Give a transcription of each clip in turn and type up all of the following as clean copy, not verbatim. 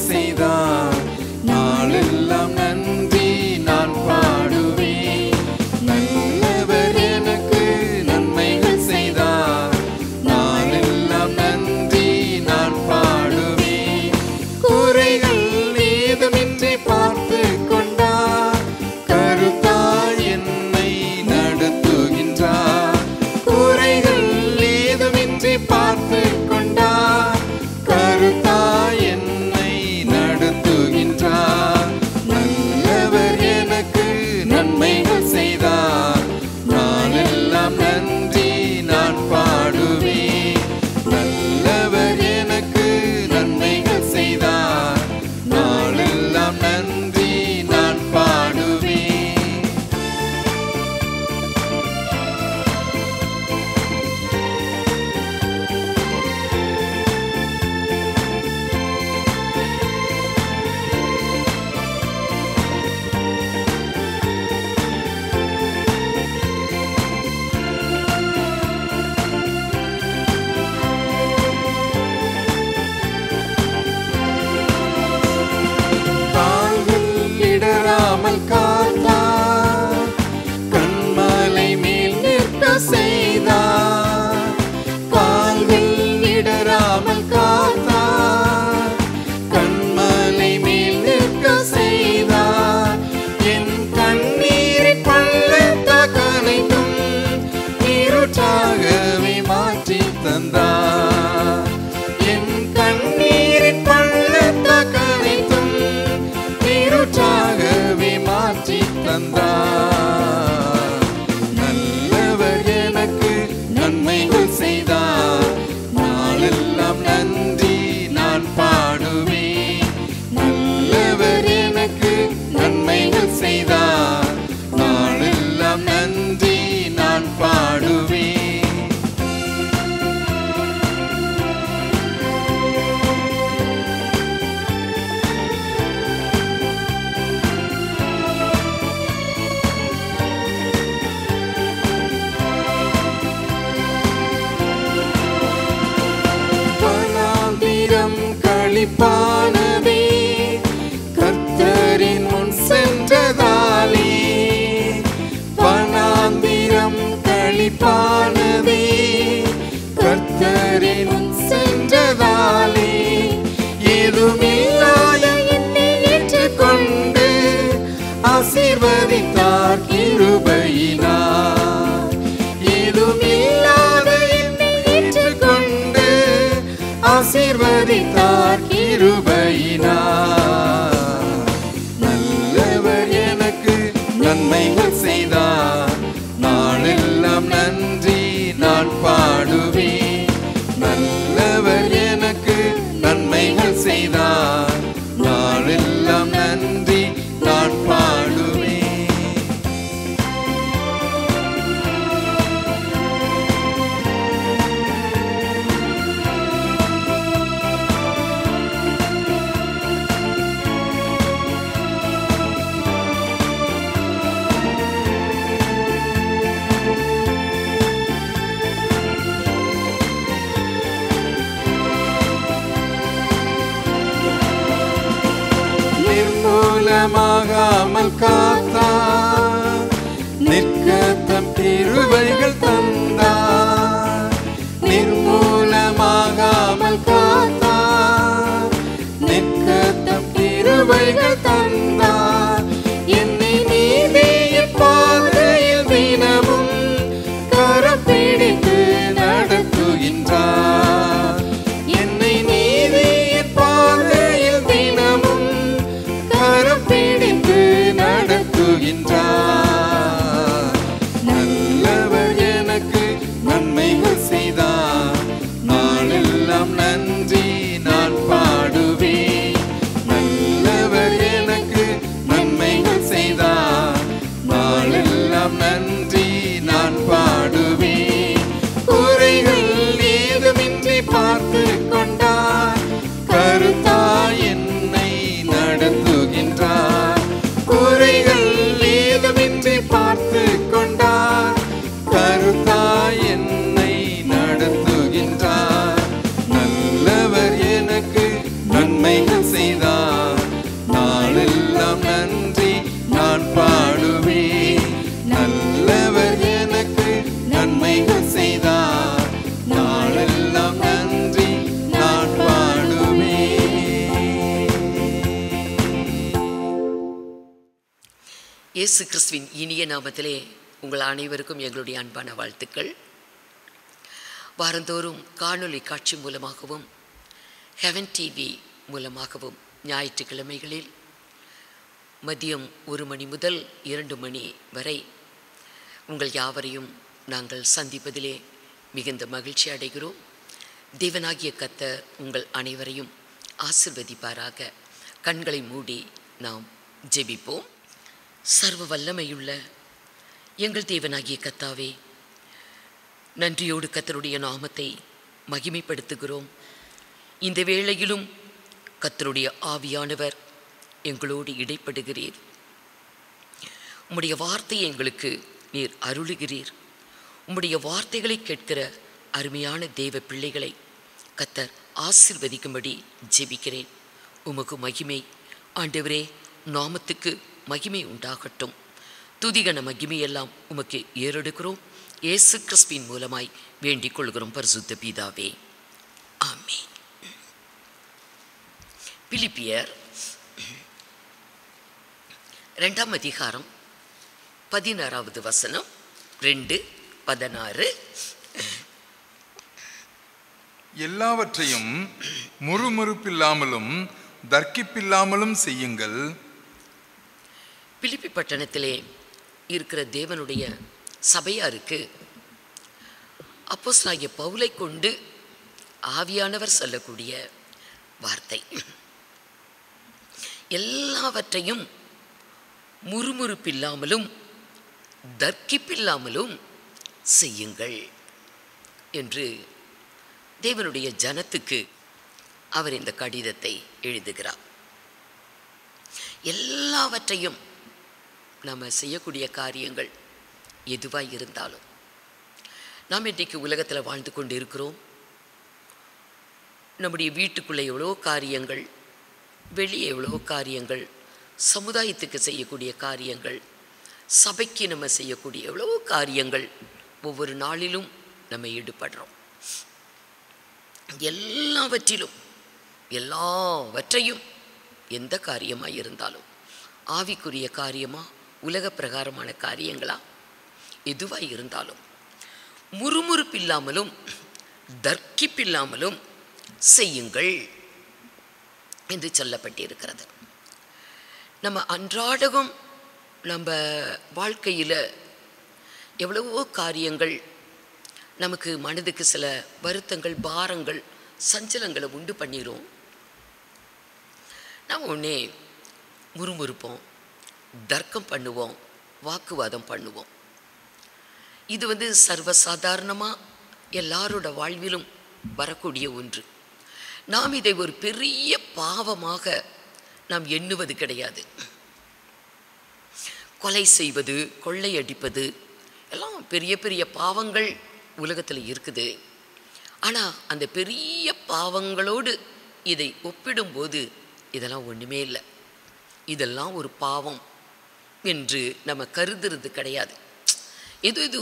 நன்மைகள் செய்தார். நாளெல்லாம் நன்றி நான் பாடுவேன். நல்லவர் எனக்கு நன்மைகள் செய்தார். நாளெல்லாம் நன்றி நான் பாடுவேன். குறைகள் ஏதுமின்றி பார்த்து கொண்டார். கருத்தாய் என்னை நடத்துகின்றார். குறைகள் ஏதுமின்றி பார்த்து கொண்டார். கருத்தாய் என்னை நடத்துகின்றார். நல்லவர் எனக்கு நன்மைகள் செய்தார். நாளெல்லாம் நன்றி நான் பாடுவேன். நல்லவர் எனக்கு நன்மைகள் செய்தார். நாளெல்லாம் நன்றி நான் பாடுவேன். இடராமல் காத்தார். கண்மலை மேல் நிற்க செய்தார். கால்கள் இடராமல் காத்தார். கண்மலை மேல் நிற்க செய்தார். என் கண்ணீரின் பள்ளத்தாக்கனைத்தும் இருட்டாகவே மாற்றி தந்தார். என் கண்ணீரின் பள்ளத்தாக்கனைத்தும் இருட்டாகவே மாற்றி தந்தார். நல்லவர் எனக்கு நன்மைகள் செய்தார். நாளெல்லாம் நன்றி நான் பாடுவேன். நல்லவர் எனக்கு நன்மைகள் செய்தார். நாளெல்லாம் நன்றி நான் பாடுவேன். களிப்பானதே கர்த்தரின் முன் சென்றதாலே. வனாந்திரம் களிப்பானதே கர்த்தரின் முன் சென்றதாலே. ஏதுமில்லாத என்னை ஏற்றுக்கொண்டு ஆசீர்வதித்தார் கிருபையினார். ஏதுமில்லாத என்னை ஏற்றுக்கொண்டு ஆசீர்வதித்தார் கிருபையினார். நல்லவர் எனக்கு நன்மைகள் செய்தார். நாளெல்லாம் நன்றி நான் பாடுவேன். நல்லவர் எனக்கு நன்மைகள் செய்தார். நாளெல்லாம் நன்றி நான் பாடுவேன். நிர்மூலமாகாமல் காத்தார். நிற்கத்தம் கிருபைகள் தந்தார். நிர்மூலமாகாமல் காத்தார். நிற்கத்தம் கிருபைகள் தந்தார். என்னை நீதியின் பாதையில் தினமும் கரம் பிடித்து நடத்துகின்றார். என்னை நீதியின் பாதையில் தினமும் கரம் பிடித்து நடத்துகின்றார். நல்லவர் எனக்கு இயேசு கிறிஸ்துவின் இனிய நாமத்திலே உங்கள் அனைவருக்கும் எங்களுடைய அன்பான வாழ்த்துக்கள். வாரந்தோறும் காணொளி காட்சி மூலமாகவும் ஹெவன் டிவி மூலமாகவும் ஞாயிற்றுக்கிழமைகளில் மதியம் 1 மணி முதல் 2 மணி வரை உங்கள் யாவரையும் நாங்கள் சந்திப்பதிலே மிகுந்த மகிழ்ச்சி அடைகிறோம். தேவனாகிய கர்த்தர் உங்கள் அனைவரையும் ஆசீர்வதிப்பாராக. கண்களை மூடி நாம் ஜெபிப்போம். சர்வ வல்லமையுள்ள எங்கள் தேவனாகிய கர்த்தாவே, நன்றியோடு கர்த்தருடைய நாமத்தை மகிமைப்படுத்துகிறோம். இந்த வேளையிலும் கர்த்தருடைய ஆவியானவர் எங்களோடு இடைப்படுகிறீர். உம்முடைய வார்த்தையை எங்களுக்கு நீர் அருளுகிறீர். உம்முடைய வார்த்தைகளை கேட்கிற அருமையான தேவ பிள்ளைகளை கர்த்தர் ஆசீர்வதிக்கும்படி ஜெபிக்கிறேன். உமக்கு மகிமை ஆண்டவரே, நாமத்துக்கு மகிமை உண்டாகட்டும். துதிகன மகிமையெல்லாம் உமக்கு ஏறெடுக்கிறோம். இயேசு கிறிஸ்துவின் மூலமாய் வேண்டிக் கொள்கிறோம் பரிசுத்த பிதாவே, ஆமென். பிலிப்பியர் 2ஆம் அதிகாரம் 16வது வசனம், 2:16. எல்லாவற்றையும் முறுமுறுப்பில்லாமலும் தர்க்கிப்பில்லாமலும் செய்யுங்கள். பிலிப்பி பட்டணத்திலே இருக்கிற தேவனுடைய சபையாருக்கு அப்போஸ்தலனாகிய பவுலை கொண்டு ஆவியானவர் சொல்லக்கூடிய வார்த்தை, எல்லாவற்றையும் முறுமுறுப்பில்லாமலும் தர்க்கிப்பில்லாமலும் செய்யுங்கள் என்று தேவனுடைய ஜனத்துக்கு அவர் இந்த கடிதத்தை எழுதுகிறார். எல்லாவற்றையும் நம்ம செய்யக்கூடிய காரியங்கள் எதுவாக இருந்தாலும், நாம் இன்றைக்கு உலகத்தில் வாழ்ந்து கொண்டு இருக்கிறோம். நம்முடைய வீட்டுக்குள்ளே எவ்வளோ காரியங்கள், வெளியே எவ்வளோ காரியங்கள், சமுதாயத்துக்கு செய்யக்கூடிய காரியங்கள், சபைக்கு நம்ம செய்யக்கூடிய எவ்வளோ காரியங்கள், ஒவ்வொரு நாளிலும் நம்ம ஈடுபடுறோம். எல்லாவற்றையும் எந்த காரியமாக இருந்தாலும், ஆவிக்குரிய காரியமா உலக பிரகாரமான காரியங்களா எதுவாக இருந்தாலும், முறுமுறுப்பில்லாமலும் தர்க்கிப்பில்லாமலும் செய்யுங்கள் என்று சொல்லப்பட்டிருக்கிறது. நம்ம அன்றாடகம் நம்ம வாழ்க்கையில் எவ்வளவோ காரியங்கள் நமக்கு மனதுக்கு சில வருத்தங்கள், பாரங்கள், சஞ்சலங்களை உண்டு பண்ணிடும். நாம் ஒன்றே முறுமுறுப்போம், தர்க்கம் பண்ணுவோம், வாக்குவாதம் பண்ணுவோம். இது சர்வசாதாரணமாக எல்லாரோட வாழ்விலும் வரக்கூடிய ஒன்று. நாம் இதை ஒரு பெரிய பாவமாக நாம் எண்ணுவது கிடையாது. கொலை செய்வது, கொள்ளையடிப்பது எல்லாம் பெரிய பெரிய பாவங்கள் உலகத்தில் இருக்குது. ஆனால் அந்த பெரிய பாவங்களோடு இதை ஒப்பிடும்போது இதெல்லாம் ஒன்றுமே இல்லை. இதெல்லாம் ஒரு பாவம் என்று நம்ம கருதுறது கிடையாது. இது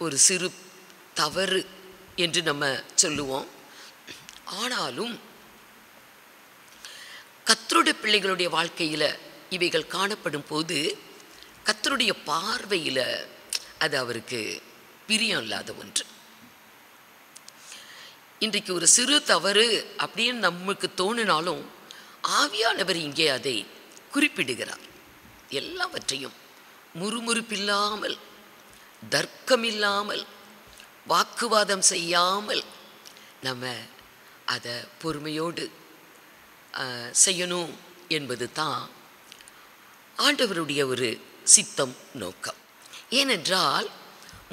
ஒரு சிறு தவறு என்று நம்ம சொல்லுவோம். ஆனாலும் கர்த்தருடைய பிள்ளைகளுடைய வாழ்க்கையில் இவைகள் காணப்படும் போது கர்த்தருடைய பார்வையில் அது அவருக்கு பிரியம் இல்லாத ஒன்று. இன்றைக்கு ஒரு சிறு தவறு அப்படின்னு நமக்கு தோணினாலும் ஆவியானவர் இங்கே அதை குறிப்பிடுகிறார். எல்லாவற்றையும் முறுமுறுப்பில்லாமல், தர்க்கமில்லாமல், வாக்குவாதம் செய்யாமல் நம்ம அதை பொறுமையோடு செய்யணும் என்பது தான் ஆண்டவருடைய ஒரு சித்தம், நோக்கம். ஏனென்றால்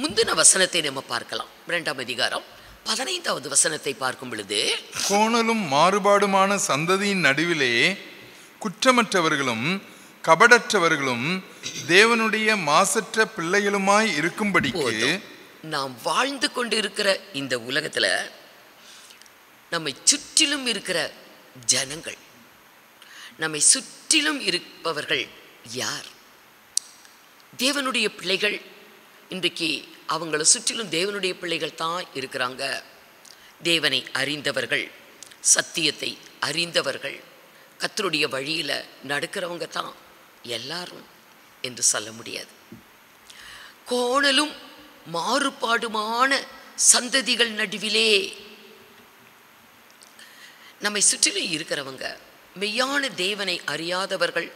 முந்தின வசனத்தை நம்ம பார்க்கலாம். 2ஆம் அதிகாரம் 15வது வசனத்தை பார்க்கும் பொழுது, கோணலும் மாறுபாடுமான சந்ததியின் நடுவிலே குற்றமற்றவர்களும் கபடற்றவர்களும் தேவனுடைய மாசற்ற பிள்ளைகளுமாய் இருக்கும்படிக்கு, நாம் வாழ்ந்து கொண்டு இருக்கிற இந்த உலகத்தில் நம்மை சுற்றிலும் இருக்கிற ஜனங்கள், நம்மை சுற்றிலும் இருப்பவர்கள் யார்? தேவனுடைய பிள்ளைகள். இன்றைக்கு அவங்கள சுற்றிலும் தேவனுடைய பிள்ளைகள் தான் இருக்கிறாங்க. தேவனை அறிந்தவர்கள், சத்தியத்தை அறிந்தவர்கள், கர்த்தருடைய வழியில் நடக்கிறவங்க தான் எல்லாரும் என்று சொல்ல முடியாது. கோணலும் மாறுபாடுமான சந்ததிகள் நடுவிலே நம்மை சுற்றிலும் இருக்கிறவங்க மெய்யான தேவனை அறியாதவர்கள்,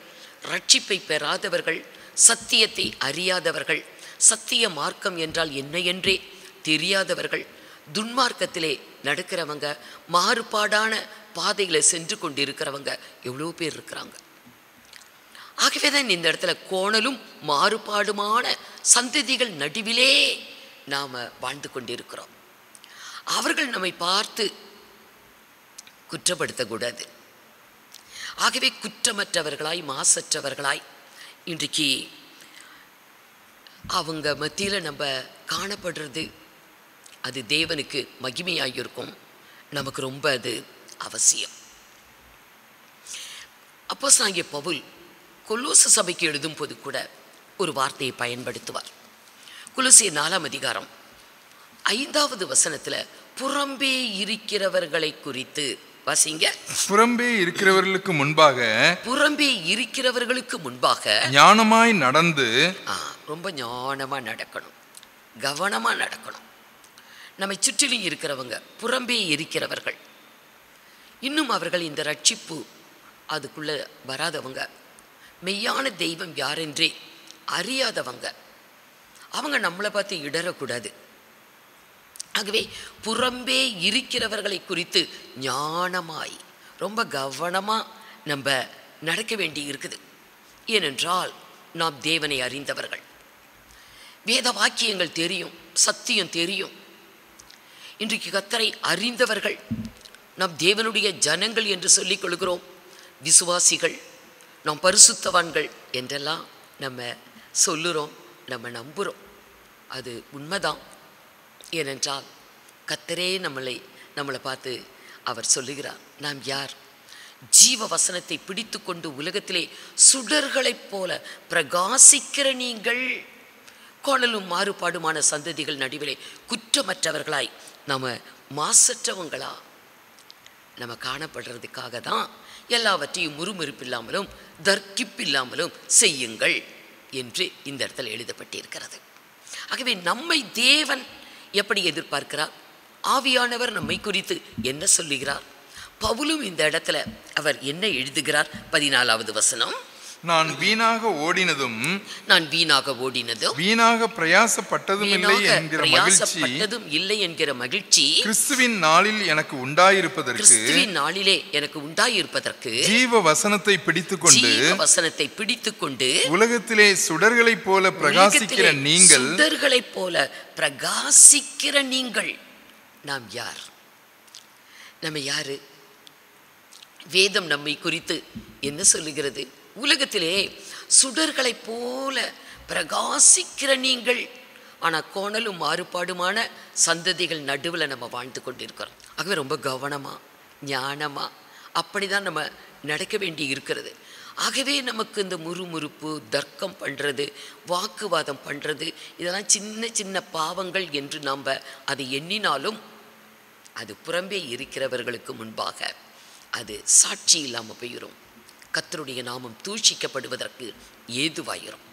ரட்சிப்பை பெறாதவர்கள், சத்தியத்தை அறியாதவர்கள், சத்திய மார்க்கம் என்றால் என்ன என்றே தெரியாதவர்கள், துன்மார்க்கத்திலே நடக்கிறவங்க, மாறுபாடான பாதைகளை சென்று கொண்டு இருக்கிறவங்க எவ்வளோ பேர் இருக்கிறாங்க. ஆகவே தான் இந்த இடத்துல கோணலும் மாறுபாடுமான சந்ததிகள் நடுவிலே நாம் வாழ்ந்து கொண்டிருக்கிறோம். அவர்கள் நம்மை பார்த்து குற்றப்படுத்தக்கூடாது. ஆகவே குற்றமற்றவர்களாய் மாசற்றவர்களாய் இன்றைக்கு அவங்க மத்தியில் நம்ம காணப்படுறது அது தேவனுக்கு மகிமையாக இருக்கும். நமக்கு ரொம்ப அது அவசியம். அப்போஸ்தலனாகிய பவுல் கொலோசு சபைக்கு எழுதும் போது கூட ஒரு வார்த்தையை பயன்படுத்துவார். கொலோசியர் 4ஆம் அதிகாரம் 5வது வசனத்தில் புறம்பே இருக்கிறவர்களை குறித்து வாசிங்க. புறம்பே இருக்கிறவர்களுக்கு முன்பாக, புறம்பே இருக்கிறவர்களுக்கு முன்பாக ஞானமாய் நடந்து, ரொம்ப ஞானமா நடக்கணும், கவனமா நடக்கணும். நம்மை சுற்றிலும் இருக்கிறவங்க புறம்பே இருக்கிறவர்கள், இன்னும் அவர்கள் இந்த ரட்சிப்பு அதுக்குள்ள வராதவங்க, மெய்யான தெய்வம் யாரென்றே அறியாதவங்க, அவங்க நம்மளை பார்த்து இடரக்கூடாது. ஆகவே புறம்பே இருக்கிறவர்களை குறித்து ஞானமாய் ரொம்ப கவனமாக நம்ம நடக்க வேண்டி இருக்குது. ஏனென்றால் நாம் தேவனை அறிந்தவர்கள், வேத வாக்கியங்கள் தெரியும், சத்தியம் தெரியும். இன்றைக்கு கர்த்தரை அறிந்தவர்கள், நாம் தேவனுடைய ஜனங்கள் என்று சொல்லிக் கொள்கிறோம், விசுவாசிகள், நாம் பரிசுத்தவான்கள் என்றெல்லாம் நம்ம சொல்லுகிறோம், நம்ம நம்புகிறோம். அது உண்மைதான். ஏனென்றால் கர்த்தரே நம்மளை பார்த்து அவர் சொல்லுகிறார், நாம் யார்? ஜீவ வசனத்தை பிடித்து கொண்டு உலகத்திலே சுடர்களைப் போல பிரகாசிக்கிற நீங்கள் கோணலும் மாறுபாடுமான சந்ததிகள் நடுவிலே குற்றமற்றவர்களாய் நம்ம மாசற்றவங்களா நம்ம காணப்படுறதுக்காக தான் எல்லாவற்றையும் முறுமுறுப்பில்லாமலும் தர்க்கிப்பில்லாமலும் செய்யுங்கள் என்று இந்த இடத்துல எழுதப்பட்டிருக்கிறது. ஆகவே நம்மை தேவன் எப்படி எதிர்பார்க்கிறார்? ஆவியானவர் நம்மை குறித்து என்ன சொல்லுகிறார்? பவுலும் இந்த இடத்துல அவர் என்ன எழுதுகிறார்? 14வது வசனம், நான் வீணாக ஓடினதும் வீணாக பிரயாசப்பட்டதும் இல்லை என்கிற மகிழ்ச்சி கிறிஸ்துவின் நாளில் எனக்கு உண்டாயிருப்பதற்கு ஜீவ வசனத்தை பிடித்துக்கொண்டு உலகத்திலே சுடர்களைப் போல பிரகாசிக்கிற நீங்கள் நாம் யார்? நம்ம யாரு? வேதம் நம்மை குறித்து என்ன சொல்லுகிறது? உலகத்திலே சுடர்களைப் போல பிரகாசிக்கிற நீங்கள். ஆனால் கோணலும் மாறுபாடுமான சந்ததிகள் நடுவில் நம்ம வாழ்ந்து கொண்டிருக்கிறோம். ஆகவே ரொம்ப கவனமாக ஞானமாக அப்படி தான் நம்ம நடக்க வேண்டி இருக்கிறது. ஆகவே நமக்கு இந்த முறுமுறுப்பு, தர்க்கம் பண்ணுறது, வாக்குவாதம் பண்ணுறது, இதெல்லாம் சின்ன சின்ன பாவங்கள் என்று நாம் அதை எண்ணினாலும் அது புறம்பே இருக்கிறவர்களுக்கு முன்பாக அது சாட்சி இல்லாமல் போயிடும். கர்த்தருடைய நாமம் தூஷிக்கப்படுவதற்கு ஏதுவாயிரும்.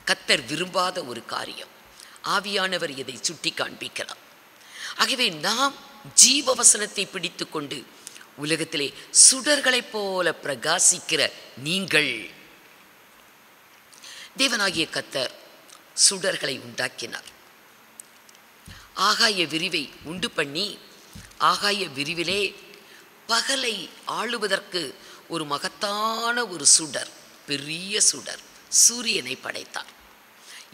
கர்த்தர் விரும்பாத ஒரு காரியம். ஆவியானவர் இதை சுட்டி காண்பிக்கிறார். ஆகவே நாம் ஜீவ வசனத்தை பிடித்து கொண்டு உலகத்திலே சுடர்களைப் போல பிரகாசிக்கிற நீங்கள். தேவனாகிய கர்த்தர் சுடர்களை உண்டாக்கினார். ஆகாய விரிவை உண்டு பண்ணி ஆகாய விரிவிலே பகலை ஆளுவதற்கு ஒரு மகத்தான ஒரு சுடர், பெரிய சுடர் சூரியனை படைத்தார்.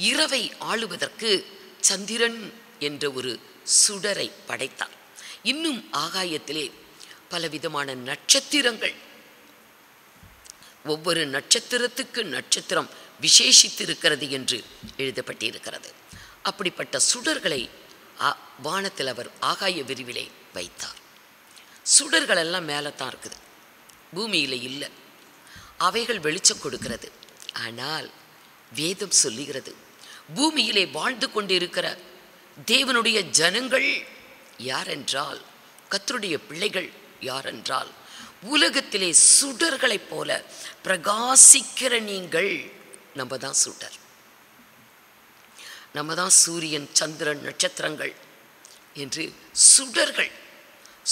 இரவை ஆளுவதற்கு சந்திரன் என்ற ஒரு சுடரை படைத்தார். இன்னும் ஆகாயத்திலே பலவிதமான நட்சத்திரங்கள், ஒவ்வொரு நட்சத்திரத்துக்கு நட்சத்திரம் விசேஷித்திருக்கிறது என்று எழுதப்பட்டிருக்கிறது. அப்படிப்பட்ட சுடர்களை வானத்தில் அவர் ஆகாய விரிவிலே வைத்தார். சுடர்கள் எல்லாம் மேலே தான் இருக்குது, பூமியில் இல்லை. அவைகள் வெளிச்சம் கொடுக்கிறது. ஆனால் வேதம் சொல்லுகிறது, பூமியிலே வாழ்ந்து கொண்டிருக்கிற தேவனுடைய ஜனங்கள் யாரென்றால், கர்த்தருடைய பிள்ளைகள் யாரென்றால், உலகத்திலே சுடர்களைப் போல பிரகாசிக்கிற நீங்கள் நம்ம தான் சுடர், நம்ம தான் சூரியன், சந்திரன், நட்சத்திரங்கள் என்று சுடர்கள்,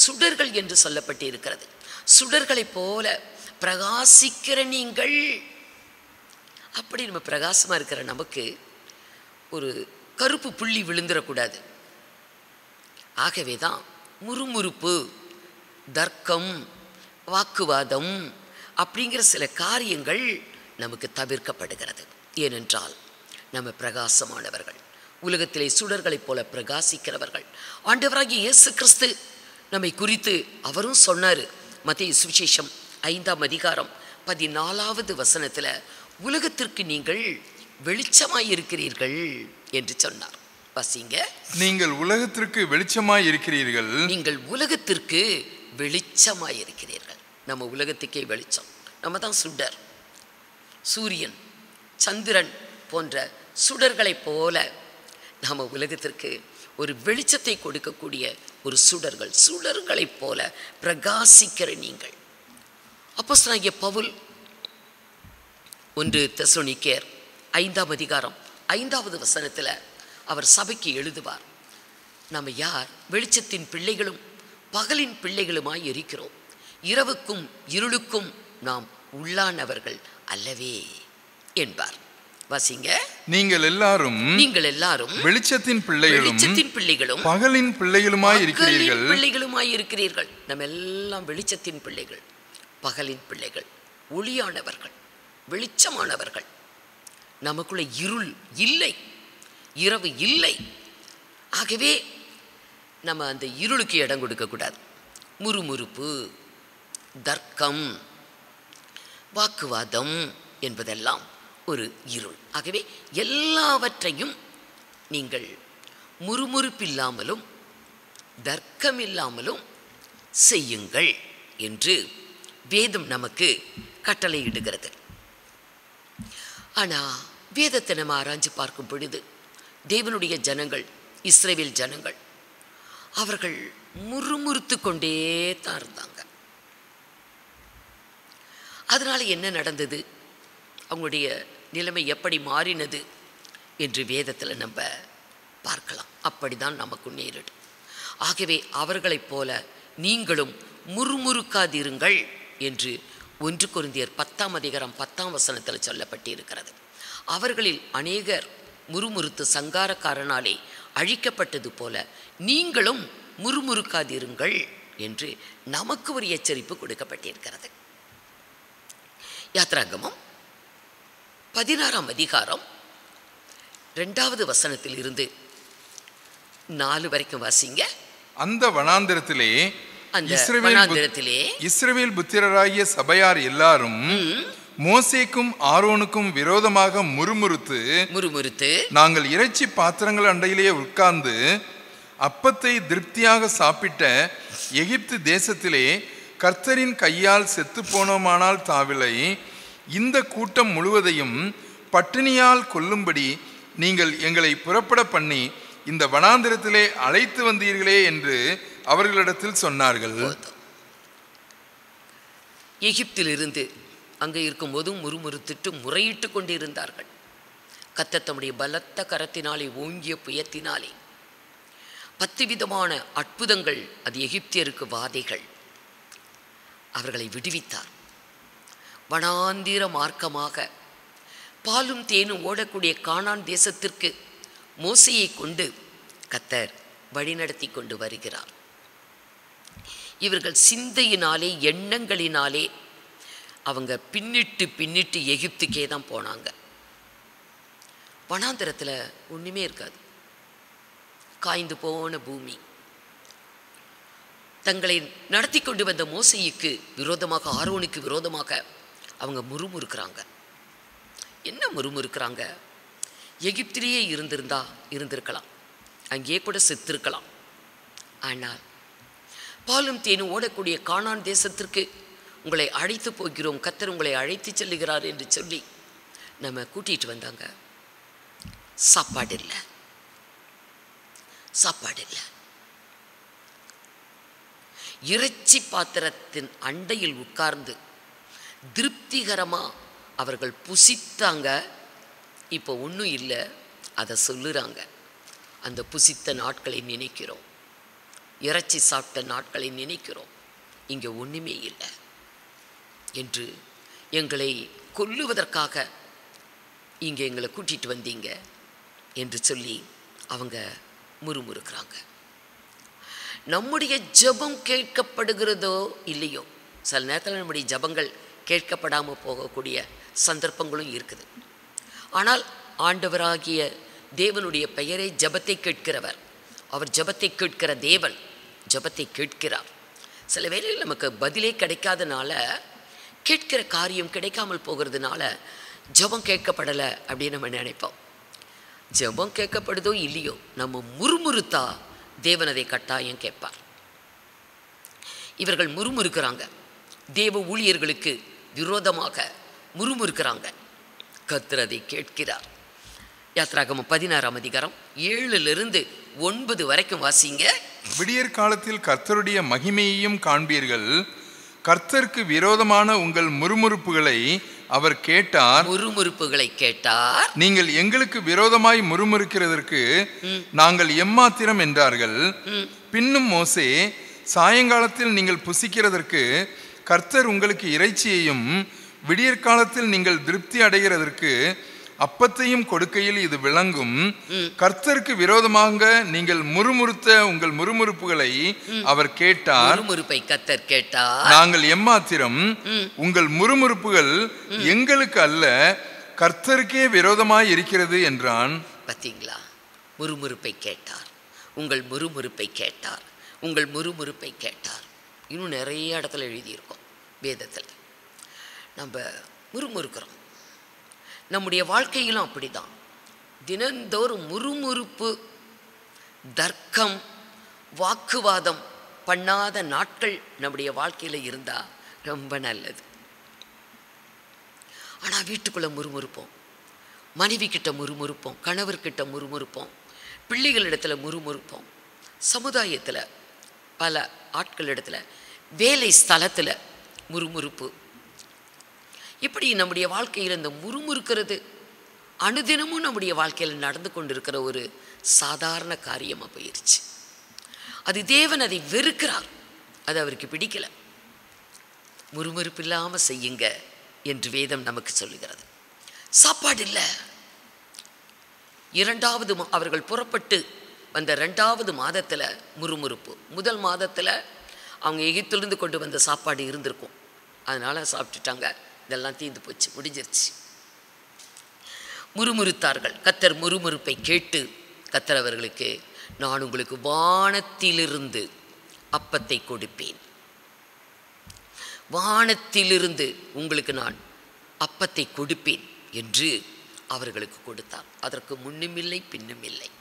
சுடர்கள் என்று சொல்லப்பட்டு இருக்கிறது. சுடர்களைப் போல பிரகாசிக்கிற நீங்கள். அப்படி நம்ம பிரகாசமாக இருக்கிற நமக்கு ஒரு கருப்பு புள்ளி விழுந்துடக்கூடாது. ஆகவே தான் முறுமுறுப்பு, தர்க்கம், வாக்குவாதம் அப்படிங்கிற சில காரியங்கள் நமக்கு தவிர்க்கப்படுகிறது. ஏனென்றால் நம்ம பிரகாசமானவர்கள், உலகத்திலே சுடர்களைப் போல பிரகாசிக்கிறவர்கள். ஆண்டவராகிய இயேசு கிறிஸ்து நம்மை குறித்து அவரும் சொன்னார். மத்தேயு சுவிசேஷம் 5ஆம் அதிகாரம் 14வது வசனத்தில், உலகத்திற்கு நீங்கள் வெளிச்சமாய் இருக்கிறீர்கள் என்று சொன்னார். வாசிங்க. நீங்கள் உலகத்திற்கு வெளிச்சமாய் இருக்கிறீர்கள். நீங்கள் உலகத்திற்கு வெளிச்சமாய் இருக்கிறீர்கள். நம்ம உலகத்துக்கே வெளிச்சம். நம்ம தான் சுடர். சூரியன், சந்திரன் போன்ற சுடர்களைப் போல நம்ம உலகத்திற்கு ஒரு வெளிச்சத்தை கொடுக்கக்கூடிய ஒரு சுடர்கள், சுடர்களைப் போல பிரகாசிக்கிற நீங்கள். அப்போஸ்தலனாகிய பவுல் 1 தெசலோனிக்கேயர் 5ஆம் அதிகாரம் 5வது வசனத்தில் அவர் சபைக்கு எழுதுவார். நம்ம யார்? வெளிச்சத்தின் பிள்ளைகளும் பகலின் பிள்ளைகளுமாய் இருக்கிறோம். இரவுக்கும் இருளுக்கும் நாம் உள்ளானவர்கள் அல்லவே என்பார். வாசிங்க. நீங்கள் எல்லாரும் வெளிச்சத்தின் பிள்ளைகளும் பகலின் பிள்ளைகளுமாய் இருக்கிறீர்கள். நம்ம எல்லாம் வெளிச்சத்தின் பிள்ளைகள், பகலின் பிள்ளைகள், ஒளியானவர்கள், வெளிச்சமானவர்கள். நமக்குள்ள இருள் இல்லை, இரவு இல்லை. ஆகவே நம்ம அந்த இருளுக்கு இடம் கொடுக்கக்கூடாது. முறுமுறுப்பு, தர்க்கம், வாக்குவாதம் என்பதெல்லாம் ஒரு இருள். ஆகவே எல்லாவற்றையும் நீங்கள் முறுமுறுப்பில்லாமலும் தர்க்கமில்லாமலும் செய்யுங்கள் என்று வேதம் நமக்கு கட்டளையிடுகிறது. ஆனால் வேதத்தை நம்ம ஆராய்ஞ்சு பார்க்கும் பொழுது தேவனுடைய ஜனங்கள், இஸ்ரவேல் ஜனங்கள், அவர்கள் முறுமுறுத்து கொண்டே தான் இருந்தாங்க. அதனால் என்ன நடந்தது, அவங்களுடைய நிலைமை எப்படி மாறினது என்று வேதத்தில் நம்ம பார்க்கலாம். அப்படி தான் நமக்கு நேரிடும். ஆகவே அவர்களைப் போல நீங்களும் முறுமுறுக்காதிருங்கள் என்று 1 கொரிந்தியர் 10ஆம் அதிகாரம் 10ஆம் வசனத்தில் சொல்லப்பட்டிருக்கிறது. அவர்களில் அநேகர் முறுமுறுத்து சங்காரக்காரனாலே அழிக்கப்பட்டது போல நீங்களும் முறுமுறுக்காதிருங்கள் என்று நமக்கு ஒரு எச்சரிப்பு கொடுக்கப்பட்டிருக்கிறது. யாத்ராகமம் 16ஆம் அதிகாரம் 2வது வசனத்தில் இருந்து 4 வரைக்கும் வாசிங்க. அந்த வனாந்திரத்திலே இஸ்ரவேல் புத்திரராகிய சபையார் எல்லாரும் மோசேக்கும் ஆரோனுக்கும் விரோதமாக முறுமுறுத்து நாங்கள் இறைச்சி பாத்திரங்கள் அண்டையிலேயே உட்கார்ந்து அப்பத்தை திருப்தியாக சாப்பிட்ட எகிப்து தேசத்திலே கர்த்தரின் கையால் செத்து போனோமானால் தாவிலை இந்த கூட்டம் முழுவதையும் பட்டினியால் கொல்லும்படி நீங்கள் எங்களை புறப்பட பண்ணி இந்த வனாந்திரத்திலே அழைத்து வந்தீர்களே என்று அவர்களிடத்தில் சொன்னார்கள். எகிப்திலிருந்து அங்கே இருக்கும்போதும் முறுமுறுத்திட்டு முறையிட்டு கொண்டிருந்தார்கள். கர்த்தர் தம்முடைய பலத்த கரத்தினாலே, ஓங்கிய புயத்தினாலே 10 விதமான அற்புதங்கள், அது எகிப்தியருக்கு வாதைகள், அவர்களை விடுவித்தார். வனாந்திர மார்க்கமாக பாலும் தேனும் ஓடக்கூடிய கானான் தேசத்திற்கு மோசேயை கொண்டு கர்த்தர் வழிநடத்தி கொண்டு வருகிறார். இவர்கள் சிந்தையினாலே, எண்ணங்களினாலே அவங்க பின்னிட்டு எகிப்துக்கே தான் போனாங்க. வனாந்திரத்தில் ஒன்றுமே இருக்காது, காய்ந்து போன பூமி. தங்களை நடத்தி கொண்டு வந்த மோசேயுக்கு விரோதமாக, ஆரோனுக்கு விரோதமாக அவங்க முறுமுறுக்கிறாங்க. என்ன முறுமுறுக்கிறாங்க? எகிப்திலேயே இருந்திருக்கலாம், அங்கேயே கூட செத்திருக்கலாம். ஆனால் பாலும் தேனும் ஓடக்கூடிய கானான் தேசத்திற்கு உங்களை அழைத்து போகிறோம், கர்த்தர் உங்களை அழைத்து செல்லுகிறார் என்று சொல்லி நம்ம கூட்டிகிட்டு வந்தாங்க. சாப்பாடு இல்லை. இறைச்சி பாத்திரத்தின் அண்டையில் உட்கார்ந்து திருப்திகரமாக அவர்கள் புசித்தாங்க, இப்போ ஒன்றும் இல்லை. அதை சொல்லுறாங்க. அந்த புசித்த நாட்களை நினைக்கிறோம், இறைச்சி சாப்பிட்ட நாட்களை நினைக்கிறோம், இங்கே ஒன்றுமே இல்லை என்று எங்களை கொல்லுவதற்காக இங்கே எங்களை கூட்டிகிட்டு வந்தீங்க என்று சொல்லி அவங்க முறுமுறுக்கிறாங்க. நம்முடைய ஜெபம் கேட்கப்படுகிறதோ இல்லையோ, சில நேரத்தில் நம்முடைய ஜெபங்கள் கேட்கப்படாமல் போகக்கூடிய சந்தர்ப்பங்களும் இருக்குது. ஆனால் ஆண்டவராகிய தேவனுடைய பெயரை ஜெபத்தை கேட்கிறவர். அவர் ஜெபத்தை கேட்கிற தேவன், ஜெபத்தை கேட்கிறார். சில வேளையில் நமக்கு பதிலே கிடைக்காதனால, கேட்கிற காரியம் கிடைக்காமல் போகிறதுனால ஜெபம் கேட்கப்படலை அப்படின்னு நம்ம நினைப்போம். ஜெபம் கேட்கப்படுதோ இல்லையோ, நம்ம முறுமுறுத்தா தேவன் அதை கட்டாயம் கேட்பார். இவர்கள் முறுமுறுக்கிறாங்க, தேவ ஊழியர்களுக்கு விரோதமாக முறுமுறுக்கிறாங்க. கர்த்தர் அதை கேட்கிறார். யாத்ராகமம் 16ஆம் அதிகாரம் 7-9 வரைக்கும் வாசிங்க. விடியற் காலத்தில் கர்த்தருடைய மகிமையையும் காண்பீர்கள். கர்த்தருக்கு விரோதமான உங்கள் முறுமுறுப்புகளை அவர் கேட்டார். முறுமுறுப்புகளை கேட்டார். நீங்கள் எங்களுக்கு விரோதமாய் முறுமுறுக்கிறதற்கு நாங்கள் எம்மாத்திரம் என்றார்கள். பின்னும் மோசே, சாயங்காலத்தில் நீங்கள் புசிக்கிறதற்கு கர்த்தர் உங்களுக்கு இறைச்சியையும் விடியற்காலத்தில் நீங்கள் திருப்தி அடைகிறதற்கு அப்பத்தையும் கொடுக்கையில் இது விளங்கும். கர்த்தருக்கு விரோதமாக நீங்கள் முறுமுறுத்த உங்கள் முறுமுறுப்புகளை அவர் கேட்டார். முறுமுறுப்பை கர்த்தர் கேட்டார். நாங்கள் எம்மாத்திரம், உங்கள் முறுமுறுப்புகள் எங்களுக்கு அல்ல, கர்த்தருக்கே விரோதமாய் இருக்கிறது என்றான். பார்த்தீங்களா? முறுமுறுப்பை கேட்டார், உங்கள் முறுமுறுப்பை கேட்டார், உங்கள் முறுமுறுப்பை கேட்டார். இன்னும் நிறைய இடத்துல எழுதியிருக்கோம் வேதத்தில். நம்ம முறுமுறுக்கிறோம். நம்முடைய வாழ்க்கையிலும் அப்படிதான். தினந்தோறும் முறுமுறுப்பு, தர்க்கம், வாக்குவாதம் பண்ணாத நாட்கள் நம்முடைய வாழ்க்கையில் இருந்தால் ரொம்ப நல்லது. ஆனால் வீட்டுக்குள்ளே முறுமுறுப்போம், மனைவி கிட்ட முறுமுறுப்போம், கணவர்கிட்ட முறுமுறுப்போம், பிள்ளைகளிடத்தில் முறுமுறுப்போம், சமுதாயத்தில் பல ஆட்களிடத்தில், வேலை ஸ்தலத்தில் முறுமுறுப்பு. இப்படி நம்முடைய வாழ்க்கையில் இந்த முறுமுறுக்கிறது அனுதினமும் நம்முடைய வாழ்க்கையில் நடந்து கொண்டிருக்கிற ஒரு சாதாரண காரியமாக போயிடுச்சு. அது தேவன் அதை வெறுக்கிறார், அது அவருக்கு பிடிக்கல. முறுமுறுப்பு இல்லாமல் செய்யுங்க என்று வேதம் நமக்கு சொல்லுகிறது. சாப்பாடு இல்லை. அவர்கள் புறப்பட்டு வந்த 2வது மாதத்தில் முறுமுறுப்பு. முதல் மாதத்தில் அவங்க எகிப்திலிருந்து கொண்டு வந்த சாப்பாடு இருந்திருக்கும், அதனால் சாப்பிட்டுட்டாங்க. இதெல்லாம் தீர்ந்து போச்சு, முடிஞ்சிருச்சு. முறுமுறுத்தார்கள். கர்த்தர் முறுமுறுப்பை கேட்டு கர்த்தர் அவர்களுக்கு, நான் உங்களுக்கு வானத்திலிருந்து அப்பத்தை கொடுப்பேன், வானத்திலிருந்து உங்களுக்கு நான் அப்பத்தை கொடுப்பேன் என்று அவர்களுக்கு கொடுத்தார். அதற்கு முன்னும் இல்லை பின்னும் இல்லை.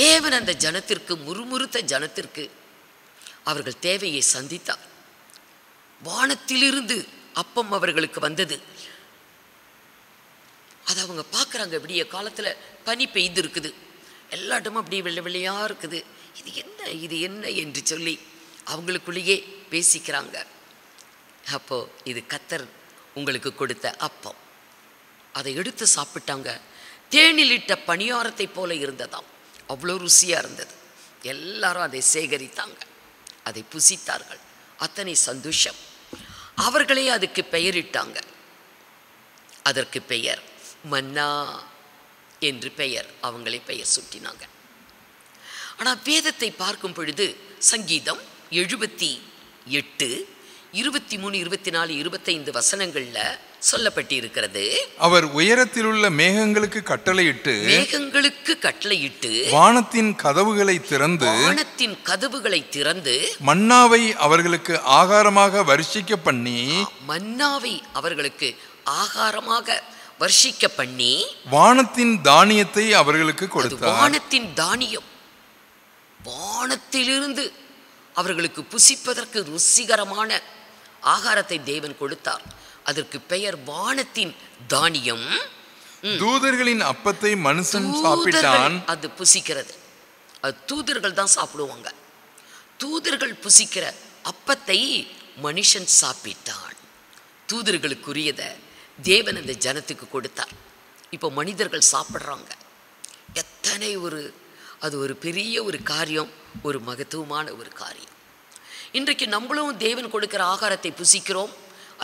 தேவன் அந்த ஜனத்திற்கு, முறுமுறுத்த ஜனத்திற்கு அவர்கள் தேவையை சந்தித்தார். வானத்திலிருந்து அப்பம் அவர்களுக்கு வந்தது. அதை அவங்க பார்க்குறாங்க. விடிய காலத்தில் பனி பெய்து இருக்குது, எல்லா இடமும் அப்படி வெள்ளை வெள்ளையாக இருக்குது. இது என்ன, இது என்ன என்று சொல்லி அவங்களுக்குள்ளேயே பேசிக்கிறாங்க. அப்போது இது கர்த்தர் உங்களுக்கு கொடுத்த அப்பம். அதை எடுத்து சாப்பிட்டாங்க. தேனிலிட்ட பணியாரத்தை போல இருந்ததாம், அவ்வளோ ருசியாக இருந்தது. எல்லாரும் அதை சேகரித்தாங்க, அதை புசித்தார்கள். அத்தனை சந்தோஷம். அவர்களே அதுக்கு பெயரிட்டாங்க. அதற்கு பெயர் மன்னா என்று பெயர், அவங்களே பெயர் சூட்டினாங்க. ஆனால் வேதத்தை பார்க்கும் பொழுது சங்கீதம் 78, 23, 24, 25 வசனங்கள்ல சொல்லப்பட்டிருக்கிறது. அவர் உயரத்தில் உள்ள மேகங்களுக்கு கட்டளையிட்டு வானத்தின் கதவுகளை திறந்து மன்னாவை அவர்களுக்கு ஆகாரமாக வர்ஷிக்க பண்ணி வானத்தின் தானியத்தை அவர்களுக்கு கொடுத்தார். வானத்தின் தானியம், வானத்திலிருந்து அவர்களுக்கு புசிப்பதற்கு ருசிகரமான ஆகாரத்தை தேவன் கொடுத்தார். அதற்கு பெயர் வானத்தின் தானியம். தூதர்களின் அப்பத்தை மனுஷன் சாப்பிட்டான். அது புசிக்கிறது, அது தூதர்கள் தான் சாப்பிடுவாங்க. தூதர்கள் புசிக்கிற அப்பத்தை மனுஷன் சாப்பிட்டான். தூதர்களுக்குரியதை தேவன் அந்த ஜனத்துக்கு கொடுத்தார். இப்போ மனிதர்கள் சாப்பிட்றாங்க. எத்தனை அது ஒரு பெரிய ஒரு காரியம், ஒரு மகத்துவமான ஒரு காரியம். இன்றைக்கு நம்மளும் தேவன் கொடுக்கிற ஆகாரத்தை புசிக்கிறோம்.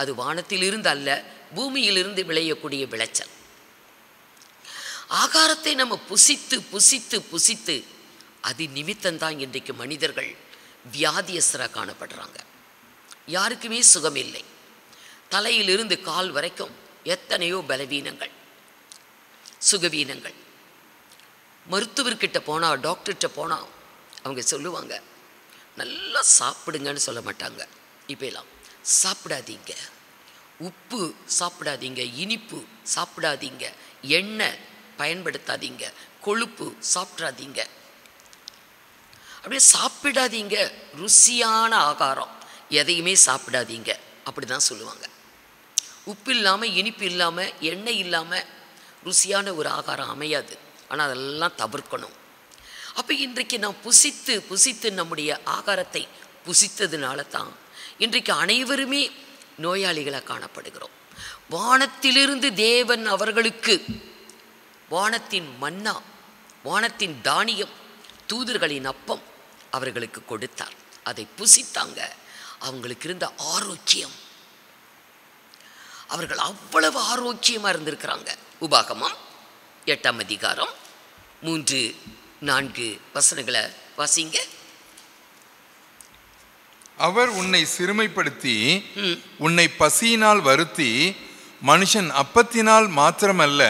அது வானத்திலிருந்து அல்ல, பூமியிலிருந்து விளையக்கூடிய விளைச்சல். ஆகாரத்தை நம்ம புசித்து புசித்து புசித்து அது நிமித்தம்தான் இன்றைக்கு மனிதர்கள் வியாதியஸ்தராக காணப்படுறாங்க. யாருக்குமே சுகம் இல்லை. தலையிலிருந்து கால் வரைக்கும் எத்தனையோ பலவீனங்கள், சுகவீனங்கள். மருத்துவர்கிட்ட போனால், டாக்டர்கிட்ட போனால் அவங்க சொல்லுவாங்க, நல்லா சாப்பிடுங்கன்னு சொல்ல மாட்டாங்க. இப்போ எல்லாம் சாப்பிடாதீங்க, உப்பு சாப்பிடாதீங்க, இனிப்பு சாப்பிடாதீங்க, எண்ணெய் பயன்படுத்தாதீங்க, கொழுப்பு சாப்பிடாதீங்க, அப்படியே சாப்பிடாதீங்க, ருசியான ஆகாரம் எதையுமே சாப்பிடாதீங்க, அப்படி தான் சொல்லுவாங்க. உப்பு இல்லாமல், இனிப்பு இல்லாமல், எண்ணெய் இல்லாமல் ருசியான ஒரு ஆகாரம் அமையாது. ஆனால் அதெல்லாம் தவிர்க்கணும். அப்போ இன்றைக்கு நாம் புசித்து புசித்து நம்முடைய ஆகாரத்தை புசித்ததுனால தான் இன்றைக்கு அனைவருமே நோயாளிகளாக காணப்படுகிறோம். வானத்திலிருந்து தேவன் அவர்களுக்கு வானத்தின் மன்னா, வானத்தின் தானியம், தூதர்களின் அப்பம் அவர்களுக்கு கொடுத்தார். அதை புசித்தாங்க. அவங்களுக்கு இருந்த ஆரோக்கியம், அவர்கள் அவ்வளவு ஆரோக்கியமாக இருந்திருக்கிறாங்க. உபாகமம் 8ஆம் அதிகாரம் 3-4 வசனங்களை வாசிங்க. அவர் உன்னை சிறுமைப்படுத்தி உன்னை பசியினால் வருத்தி, மனுஷன் அப்பத்தினால் மாத்திரமல்ல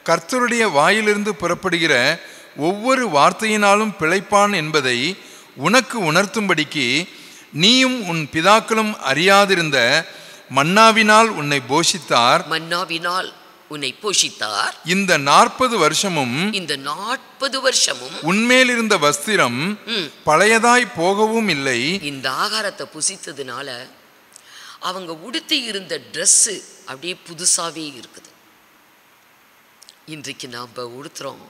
கர்த்தருடைய வாயிலிருந்து புறப்படுகிற ஒவ்வொரு வார்த்தையினாலும் பிழைப்பான் என்பதை உனக்கு உணர்த்தும்படிக்கு நீயும் உன் பிதாக்களும் அறியாதிருந்த மன்னாவினால் உன்னை போஷித்தார். மன்னாவினால் உன்னை போஷித்தார். இந்த 40 வருஷமும் உன்மேல் இருந்த வஸ்திரம் பழையதாய் போகவும் இல்லை. இந்த ஆகாரத்தை புசித்ததுனால அவங்க உடுத்தி இருந்த ட்ரெஸ்ஸு அப்படியே புதுசாகவே இருக்குது. இன்றைக்கு நாம் உடுத்துகிறோம்,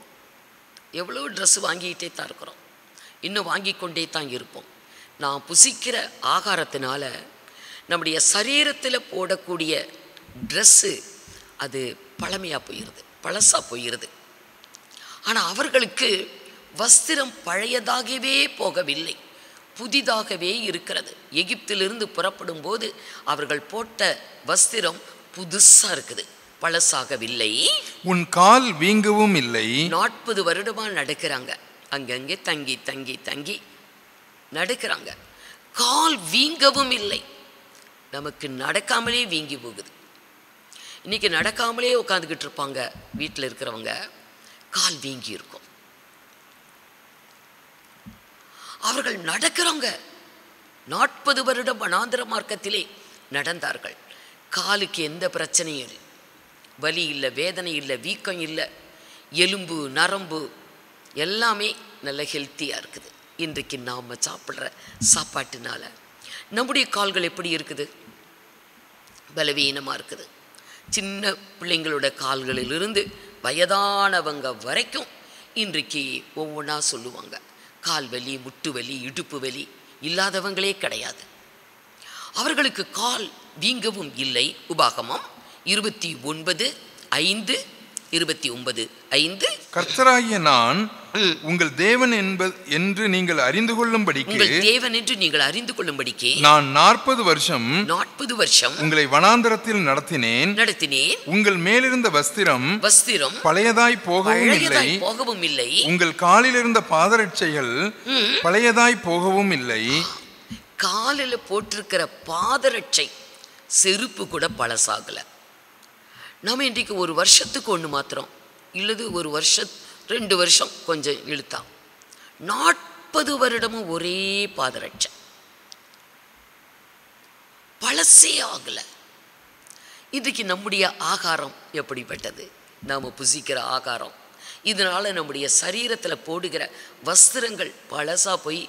எவ்வளோ ட்ரெஸ்ஸு வாங்கிக்கிட்டே தான் இருக்கிறோம், இன்னும் வாங்கி கொண்டே தான் இருப்போம். நான் புசிக்கிற ஆகாரத்தினால நம்முடைய சரீரத்தில் போடக்கூடிய ட்ரெஸ்ஸு அது பழமையாக போயிடுது, பழசாக போயிடுது. ஆனால் அவர்களுக்கு வஸ்திரம் பழையதாகவே போகவில்லை, புதிதாகவே இருக்கிறது. எகிப்திலிருந்து புறப்படும் போது அவர்கள் போட்ட வஸ்திரம் புதுசாக இருக்குது, பழசாகவில்லை. உன் கால் வீங்கவும் இல்லை. 40 வருடமாக நடக்கிறாங்க, அங்கங்கே தங்கி தங்கி தங்கி நடக்கிறாங்க. கால் வீங்கவும் இல்லை. நமக்கு நடக்காமலே வீங்கி போகுது. இன்றைக்கி நடக்காமலே உட்காந்துக்கிட்டு இருப்பாங்க வீட்டில் இருக்கிறவங்க, கால் வீங்கி இருக்கும். அவர்கள் நடக்கிறாங்க. 40 வருடம் வனாந்திர மார்க்கத்திலே நடந்தார்கள். காலுக்கு எந்த பிரச்சனையும் இல்லை, வலி இல்லை, வேதனை இல்லை, வீக்கம் இல்லை, எலும்பு நரம்பு எல்லாமே நல்ல ஹெல்த்தியாக இருக்குது. இன்றைக்கு நாம் சாப்பிட்ற சாப்பாட்டுனால நம்முடைய கால்கள் எப்படி இருக்குது? பலவீனமாக இருக்குது. சின்ன பிள்ளைங்களோட கால்களிலிருந்து வயதானவங்க வரைக்கும் இன்றைக்கு ஒவ்வொன்றா சொல்லுவாங்க. கால் வலி, முட்டு வலி, இடுப்பு வலி இல்லாதவங்களே கிடையாது. அவர்களுக்கு கால் வீங்கவும் இல்லை. உபாகமம் 29:5 கர்த்தராகிய நான் உங்கள் தேவன் என்று நீங்கள் அறிந்து கொள்ளும்படிக்கு நான் 40 வருஷம் உங்களை வனாந்தரத்தில் நடத்தினேன். உங்கள் மேலிருந்த வஸ்திரம் பழையதாய் போகவும் இல்லை. உங்கள் காலில் இருந்த பாதரட்சைகள் பழையதாய் போகவும் இல்லை. காலில் போட்டிருக்கிற பாதரட்சை செருப்பு கூட பழசாகல. நம்ம இன்றைக்கு ஒரு வருஷத்துக்கு ஒன்று மாத்திரம், இல்லது ஒரு வருஷம் 2 வருஷம் கொஞ்சம் இழுத்தா 40 வருடமும் ஒரே பாதரட்சை, பழசே ஆகலை. இதுக்கு நம்முடைய ஆகாரம் எப்படிப்பட்டது? நாம் புசிக்கிற ஆகாரம், இதனால் நம்முடைய சரீரத்தில் போடுகிற வஸ்திரங்கள் பழசாக போய்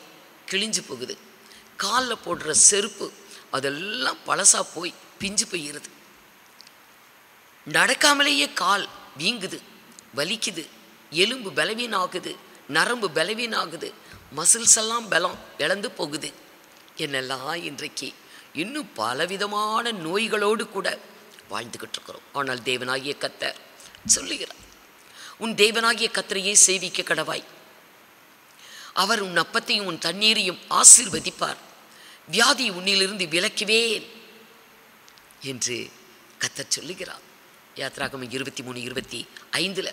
கிழிஞ்சு போகுது. காலில் போடுற செருப்பு அதெல்லாம் பழசாக போய் பிஞ்சு போயிடுது. நடக்காமலேயே கால் வீங்குது, வலிக்குது, எலும்பு பலவீனாகுது, நரம்பு பலவீனாகுது, மசில்ஸ் எல்லாம் பலம் இழந்து போகுது. என்னெல்லாம் இன்றைக்கு இன்னும் பலவிதமான நோய்களோடு கூட வாழ்ந்துக்கிட்டு இருக்கிறோம். ஆனால் தேவனாகிய கர்த்தர் சொல்லுகிறார். உன் தேவனாகிய கர்த்தரையே சேவிக்க கடவாய். அவர் உன் அப்பத்தையும் உன் தண்ணீரையும் ஆசீர்வதிப்பார். வியாதி உன்னிலிருந்து விலக்குவேன் என்று கர்த்தர் சொல்லுகிறார். யாத்ராகமம் 23:25.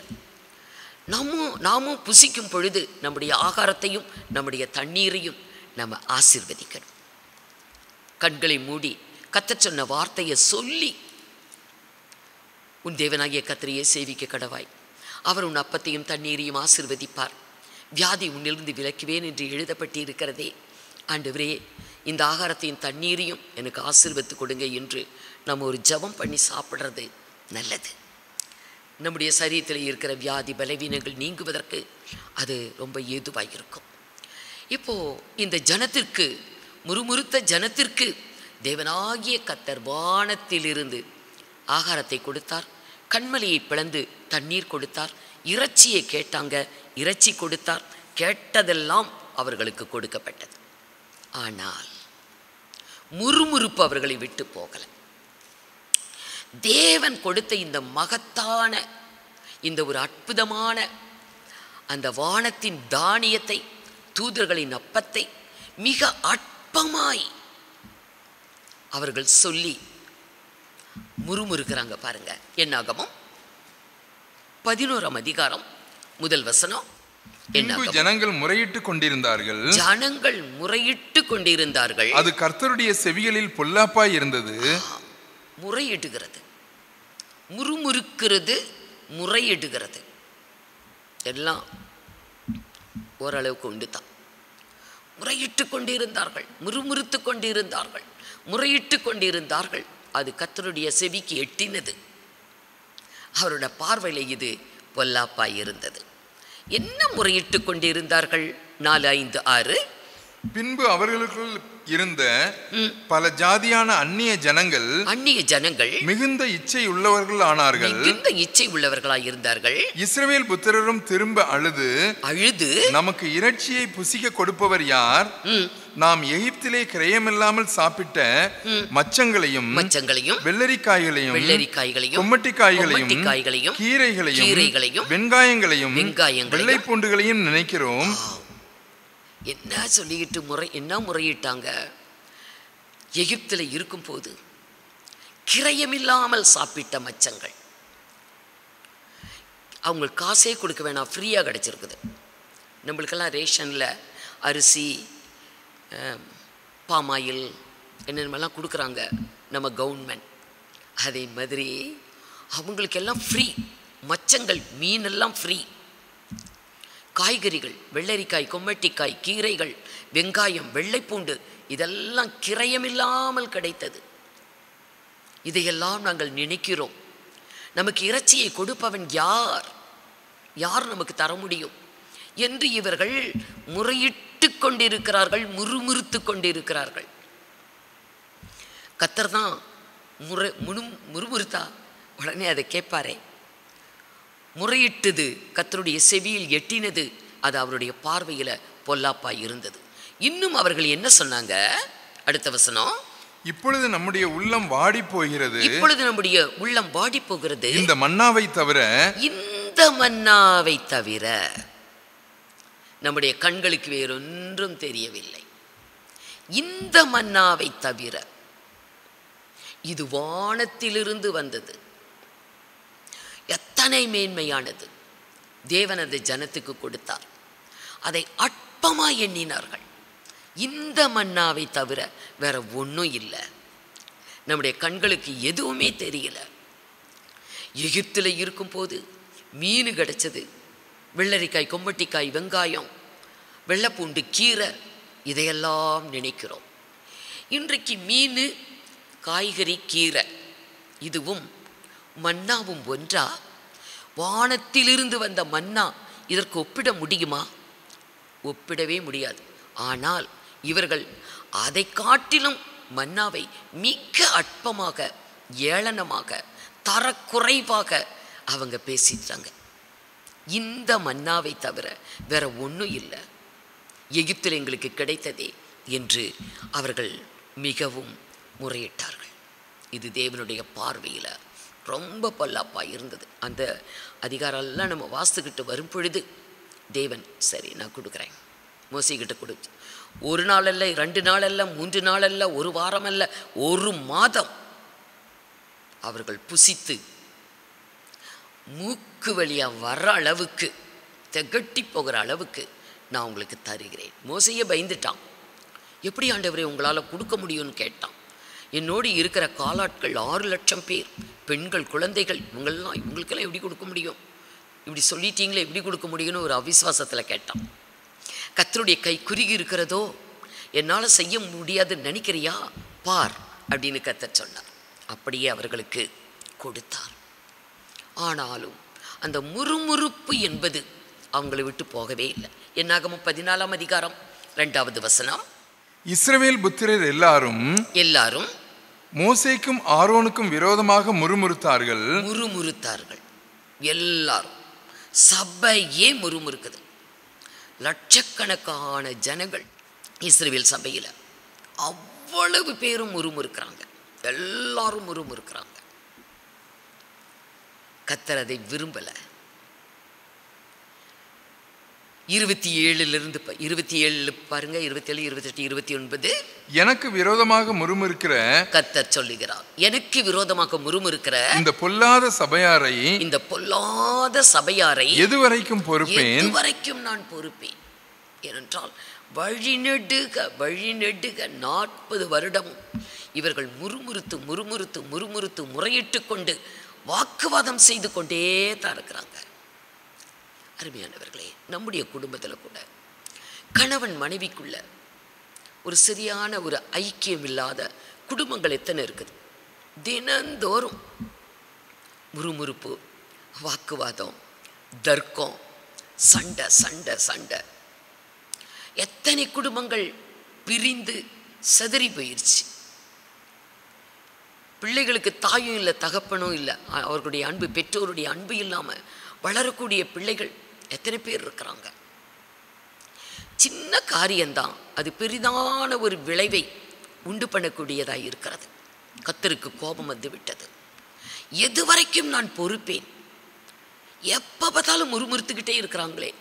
நாமும் புசிக்கும் பொழுது நம்முடைய ஆகாரத்தையும் நம்முடைய தண்ணீரையும் நம்ம ஆசீர்வதிக்கணும். கண்களை மூடி கர்த்தர் சொன்ன வார்த்தையை சொல்லி, உன் தேவனாகிய கர்த்தரையே சேவிக்க கடவாய். அவர் உன் அப்பத்தையும் தண்ணீரையும் ஆசீர்வதிப்பார். வியாதி உன்னிலிருந்து விலக்குவேன் என்று எழுதப்பட்டு இருக்கிறதே. ஆண்டவரே, இந்த ஆகாரத்தையும் தண்ணீரையும் எனக்கு ஆசீர்வதித்து கொடுங்க என்று நம்ம ஒரு ஜெபம் பண்ணி சாப்பிட்றது நல்லது. நம்முடைய சரீரத்தில் இருக்கிற வியாதி பலவீனங்கள் நீங்குவதற்கு அது ரொம்ப ஏதுவாக இருக்கும். இப்போது இந்த ஜனத்திற்கு, முறுமுறுத்த ஜனத்திற்கு தேவனாகிய கர்த்தர் வானத்திலிருந்து ஆகாரத்தை கொடுத்தார். கண்மலையை பிளந்து தண்ணீர் கொடுத்தார். இறைச்சியை கேட்டாங்க, இறைச்சி கொடுத்தார். கேட்டதெல்லாம் அவர்களுக்கு கொடுக்கப்பட்டது. ஆனால் முறுமுறுப்பு அவர்களை விட்டு போகலை. தேவன் கொடுத்த இந்த மகத்தான, இந்த ஒரு அற்புதமான அந்த வானத்தின் தானியத்தை, தூதர்களின் அப்பத்தை மிக அற்பமாய் அவர்கள் சொல்லி முறுமுறுக்கிறாங்க. பாருங்க, என்னாகமம் 11 முதல் வசனம். ஜனங்கள் முறையிட்டு கொண்டிருந்தார்கள். ஜனங்கள் முறையிட்டு கொண்டிருந்தார்கள். அது கர்த்தருடைய செவிகளில் பொல்லாப்பாய் இருந்தது. முறையிடுகிறது, முறுமுறுக்கிறது, முறையிடுகிறது எல்லாம் ஓரளவுக்கு உண்டு தான். முறையிட்டு கொண்டிருந்தார்கள், முறுமுறுத்து கொண்டிருந்தார்கள், முறையிட்டு கொண்டிருந்தார்கள். அது கர்த்தருடைய செவிக்கு எட்டினது. அவருடைய பார்வையில் இது பொல்லாப்பாய் இருந்தது. என்ன முறையிட்டு கொண்டிருந்தார்கள்? 4:5-6. பின்பு அவர்களுக்குள் இருந்த பல ஜாதியான அந்நிய ஜனங்கள் மிகுந்த இச்சை உள்ளவர்கள் ஆனார்கள். மிகுந்த இச்சை உள்ளவர்களாய் இருந்தார்கள். இஸ்ரவேல் புத்திரரும் திரும்ப அழுது நமக்கு இறைச்சியை புசிக்க கொடுப்பவர் யார்? நாம் எகிப்திலே கிரயமில்லாமல் சாப்பிட்ட மச்சங்களையும் வெள்ளரிக்காய்களையும் கொம்மட்டிக்காய்களையும் கீரைகளையும் வெங்காயங்களையும் வெள்ளை பூண்டுகளையும் நினைக்கிறோம். என்ன சொல்லிட்டு என்ன முறையிட்டாங்க? எகிப்தில் இருக்கும்போது கிரயமில்லாமல் சாப்பிட்ட மச்சங்கள். அவங்களுக்கு காசே கொடுக்க வேணாம், ஃப்ரீயாக கிடச்சிருக்குது. நம்மளுக்கெல்லாம் ரேஷனில் அரிசி, பாமாயில் என்னென்னலாம் கொடுக்குறாங்க நம்ம கவர்மெண்ட். அதே மாதிரி அவங்களுக்கெல்லாம் ஃப்ரீ. மச்சங்கள், மீனெல்லாம் ஃப்ரீ. காய்கறிகள், வெள்ளரிக்காய், கொம்மட்டிக்காய், கீரைகள், வெங்காயம், வெள்ளைப்பூண்டு இதெல்லாம் கிரயமில்லாமல் கிடைத்தது. இதையெல்லாம் நாங்கள் நினைக்கிறோம், நமக்கு இறைச்சியை கொடுப்பவன் யார்? யார் நமக்கு தர முடியும் என்று இவர்கள் முறையிட்டு கொண்டிருக்கிறார்கள், முறுமுறுத்து கொண்டிருக்கிறார்கள். கர்த்தர் தான் முறுமுறுத்தா உடனே அதை கேட்பாரே. முறையிட்டது கர்த்தருடைய செவியில் எட்டினது. அது அவருடைய பார்வையில் பொல்லாப்பாய் இருந்தது. இன்னும் அவர்கள் என்ன சொன்னாங்க? அடுத்த வசனம். இப்பொழுது நம்முடைய உள்ளம் வாடி போகிறது. இப்பொழுது நம்முடைய உள்ளம் வாடி போகிறது. இந்த மன்னாவை தவிர நம்முடைய கண்களுக்கு வேறொன்றும் தெரியவில்லை. இந்த மன்னாவை தவிர, இது வானத்திலிருந்து வந்தது. எத்தனை மேன்மையானது! தேவன் அந்த ஜனத்துக்கு கொடுத்தார். அதை அற்பமாய் எண்ணினார்கள். இந்த மன்னாவை தவிர வேற ஒன்றும் இல்லை. நம்முடைய கண்களுக்கு எதுவுமே தெரியல. எகிப்தில் இருக்கும்போது மீன் கிடைச்சது. வெள்ளரிக்காய், கொம்மட்டிக்காய், வெங்காயம், வெள்ளைப்பூண்டு, கீரை இதையெல்லாம் நினைக்கிறோம். இன்றைக்கு மீன், காய்கறி, கீரை இதுவும் மன்னாவும் ஒன்றா? வானத்திலிருந்து வந்த மன்னா இதற்கு ஒப்பிட முடியுமா? ஒப்பிடவே முடியாது. ஆனால் இவர்கள் அதை காட்டிலும் மன்னாவை மிக அற்பமாக, ஏளனமாக, தரக்குறைவாக அவங்க பேசிட்டாங்க. இந்த மன்னாவை தவிர வேற ஒன்றும் இல்லை, எகிப்தில் எங்களுக்கு கிடைத்ததே என்று அவர்கள் மிகவும் முறையிட்டார்கள். இது தேவனுடைய பார்வையில் ரொம்ப பொல்லாப்பாக இருந்தது. அந்த அதிகாரம்லாம் நம்ம வாசித்துக்கிட்டு வரும் பொழுது தேவன் சரி நான் கொடுக்குறேன், மோசைக்கிட்ட கொடுத்து 1 நாள் அல்ல, 2 நாள் அல்ல, 3 நாள் அல்ல, 1 வாரம் அல்ல, 1 மாதம் அவர்கள் புசித்து மூக்கு வழியாக வர்ற அளவுக்கு, திகட்டி போகிற அளவுக்கு நான் உங்களுக்கு தருகிறேன். மோசையே பயந்துட்டான். எப்படி ஆண்டவரே உங்களால் கொடுக்க முடியும்னு கேட்டான். என்னோடு இருக்கிற காலாட்கள் 6 லட்சம் பேர், பெண்கள், குழந்தைகள், இவங்களுக்கெல்லாம் எப்படி கொடுக்க முடியும், இப்படி சொல்லிட்டீங்களே எப்படி கொடுக்க முடியும்னு ஒரு அவிசுவாசத்தில் கேட்டான். கர்த்தருடைய கை குறுகி இருக்கிறதோ, என்னால் செய்ய முடியாதுன்னு நினைக்கிறியா பார் அப்படின்னு கர்த்தர் சொன்னார். அப்படியே அவர்களுக்கு கொடுத்தார். ஆனாலும் அந்த முறுமுறுப்பு என்பது அவங்களை விட்டு போகவே இல்லை. என்னாகமம் 14ஆம் அதிகாரம் 2வது வசனம். இஸ்ரவேல் புத்திரர் எல்லாரும் மோசேக்கும் ஆரோனுக்கும் விரோதமாக முறுமுறுத்தார்கள். எல்லாரும், சபையே முறுமுறுக்குது. லட்சக்கணக்கான ஜனங்கள் இஸ்ரவேல் சபையில் அவ்வளவு பேரும் முறுமுறுக்கிறாங்க. எல்லாரும் முறுமுறுக்கிறாங்க. கர்த்தர் அதை விரும்பலை. 27 பாருங்க, 27, 28, 29. எனக்கு விரோதமாக முறுமுறுக்கிற கர்த்தர் சொல்லுகிறார், எனக்கு விரோதமாக முறுமுறுக்கிற இந்த பொல்லாத சபையாரை எதுவரைக்கும் நான் பொறுப்பேன். ஏனென்றால் வழிநெடுக 40 வருடமும் இவர்கள் முறுமுறுத்து முறையிட்டு கொண்டு வாக்குவாதம் செய்து கொண்டே தான் இருக்கிறாங்க. அருமையானவர்களே, நம்முடைய குடும்பத்தில் கூட கணவன் மனைவிக்குள்ள ஒரு சரியான ஒரு ஐக்கியம் இல்லாத குடும்பங்கள் எத்தனை இருக்குது. தினந்தோறும் முறுமுறுப்பு, வாக்குவாதம், தர்க்கம், சண்டை. எத்தனை குடும்பங்கள் பிரிந்து சிதறி போயிடுச்சு. பிள்ளைகளுக்கு தாயும் இல்லை, தகப்பனும் இல்லை. அவர்களுடைய அன்பு, பெற்றோருடைய அன்பு இல்லாமல் வளரக்கூடிய பிள்ளைகள் எத்தனை பேர் இருக்கிறாங்க. சின்ன காரியம்தான் அது பெரிதான ஒரு விளைவை உண்டு பண்ணக்கூடியதாக இருக்கிறது. கர்த்தருக்கு கோபம் வந்து விட்டது. எதுவரைக்கும் நான் பொறுப்பேன்? எப்போ பார்த்தாலும் முறுமுறுத்துக்கிட்டே இருக்கிறாங்களே,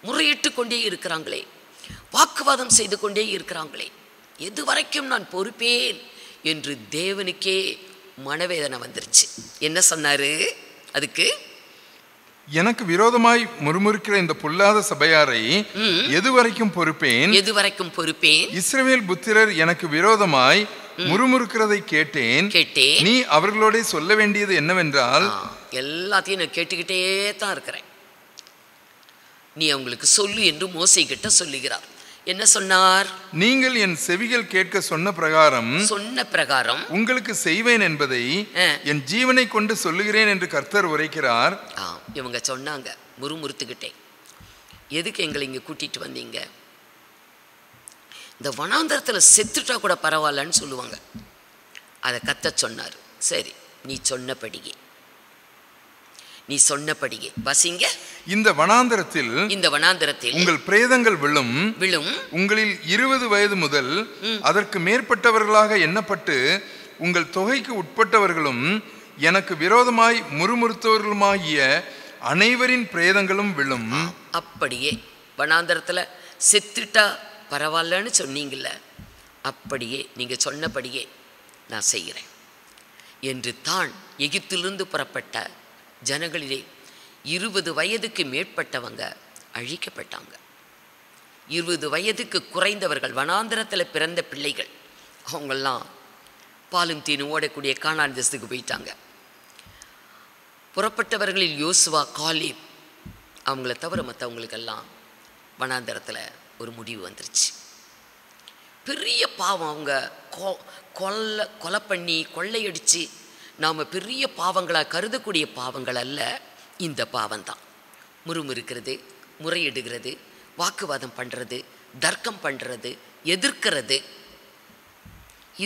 முறையிட்டு கொண்டே இருக்கிறாங்களே, வாக்குவாதம் செய்து கொண்டே இருக்கிறாங்களே, எதுவரைக்கும் நான் பொறுப்பேன் என்று தேவனுக்கே மனவேதனை வந்துருச்சு. என்ன சொன்னாரு அதுக்கு? எனக்கு விரோதமாய் முறுமுறுக்கிற இந்த பொல்லாத சபையாரை எதுவரைக்கும் பொறுப்பேன்? இஸ்ரவேல் புத்திரர் எனக்கு விரோதமாய் முறுமுறுக்கிறதை கேட்டேன். நீ அவர்களோட சொல்ல வேண்டியது என்னவென்றால், எல்லாத்தையும் நான் கேட்டுக்கிட்டே தான் இருக்கிறேன், நீ அவங்களுக்கு சொல்லு என்று மோசே கிட்ட சொல்லுகிறார். என்ன சொன்னார்? நீங்கள் என் செவிகள் கேட்க சொன்ன பிரகாரம் உங்களுக்கு செய்வேன் என்பதை என் ஜீவனை கொண்டு சொல்லுகிறேன் என்று கர்த்தர் உரைக்கிறார். இவங்க சொன்னாங்க முறுமுறுத்துக்கிட்டே, எதுக்கு எங்களை இங்கே கூட்டிட்டு வந்தீங்க? இந்த வனாந்தரத்தில் செத்துட்டா கூட பரவாயில்லன்னு சொல்லுவாங்க. அதை கர்த்தர் சொன்னார். சரி, நீ சொன்னபடியே வசிங்க. இந்த வனாந்தரத்தில் உங்கள் பிரேதங்கள் விழும். உங்களில் 20 வயது முதல் அதற்கு மேற்பட்டவர்களாக எண்ணப்பட்டு உங்கள் தொகைக்கு உட்பட்டவர்களும் எனக்கு விரோதமாய் முறுமுறுத்தவர்களுமாகிய அனைவரின் பிரேதங்களும் விழும். அப்படியே வனாந்தரத்தில் செத்துட்டா பரவாயில்லன்னு சொன்னீங்கல்ல, அப்படியே நீங்க சொன்னபடியே நான் செய்கிறேன் என்று தான் எகிப்திலிருந்து புறப்பட்ட ஜனங்களிலே 20 வயதுக்கு மேற்பட்டவங்க அழிக்கப்பட்டாங்க. 20 வயதுக்கு குறைந்தவர்கள், வனாந்திரத்தில் பிறந்த பிள்ளைகள், அவங்கெல்லாம் பாலும் தீனும் ஓடக்கூடிய கானான் தேசத்துக்கு போயிட்டாங்க. புறப்பட்டவர்களில் யோசுவா, காலேப், அவங்கள தவிர மற்றவங்களுக்கெல்லாம் வனாந்தரத்தில் ஒரு முடிவு வந்துருச்சு. பெரிய பாவம். அவங்க கொலை பண்ணி கொள்ளையடித்து நாம் பெரிய பாவங்களாக கருதக்கூடிய பாவங்கள் அல்ல இந்த பாவம்தான். முறுமுறுக்கிறது, முறையிடுகிறது, வாக்குவாதம் பண்ணுறது, தர்க்கம் பண்ணுறது, எதிர்க்கிறது,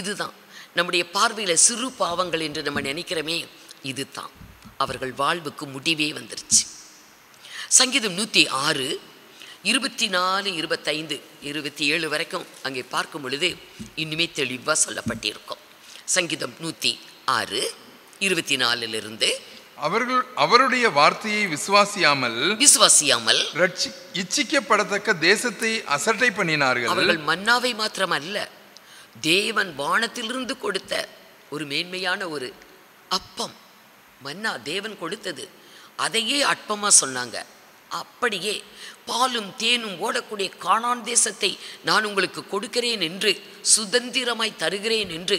இதுதான் நம்முடைய பார்வையில் சிறு பாவங்கள் என்று நம்ம நினைக்கிறோமே, இதுதான் அவர்கள் வாழ்வுக்கு முடிவே வந்துருச்சு. சங்கீதம் 106, 24, 25, 27 வரைக்கும் அங்கே பார்க்கும் பொழுது இன்னுமே தெளிவாக சொல்லப்பட்டிருக்கும். சங்கீதம் 106, 24 அவருடைய வார்த்தையை விசுவாசியாமல் இச்சிக்கப்படத்தக்க தேசத்தை அசட்டை பண்ணினார்கள். அவர்கள் மன்னாவை மாத்திரமல்ல, தேவன் வானத்திலிருந்து கொடுத்த ஒரு மேன்மையான ஒரு அப்பம், மன்னா தேவன் கொடுத்தது, அதையே அற்பமா சொன்னாங்க. அப்படியே பாலும் தேனும் ஓடக்கூடிய கானான் தேசத்தை நான் உங்களுக்கு கொடுக்கிறேன் என்று, சுதந்திரமாய் தருகிறேன் என்று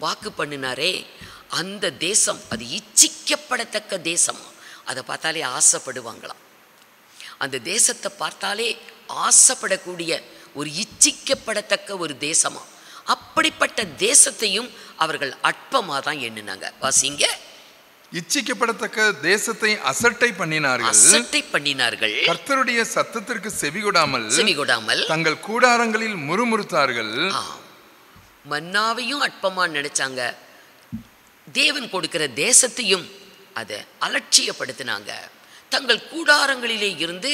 வாக்கு பண்ணினாரே, அந்த தேசம் அது இச்சிக்கப்படத்தக்க தேசம். அதை பார்த்தாலே ஆசைப்படுவாங்களாம். அந்த தேசத்தை பார்த்தாலே ஆசைப்படக்கூடிய ஒரு இச்சிக்கப்படத்தக்க ஒரு தேசமா. அப்படிப்பட்ட தேசத்தையும் அவர்கள் அற்பமாக தான் எண்ணினாங்க. வாசிங்க. இச்சிக்கப்படத்தக்க தேசத்தை அசட்டை பண்ணினார்கள். கர்த்தருடைய சத்தத்திற்கு செவிகொடாமல் தங்கள் கூடாரங்களில் முறுமுறுத்தார்கள். மன்னாவையும் அற்பமா நினைச்சாங்க, தேவன் கொடுக்கிற தேசத்தையும் அதை அலட்சியப்படுத்தினாங்க. தங்கள் கூடாரங்களிலே இருந்து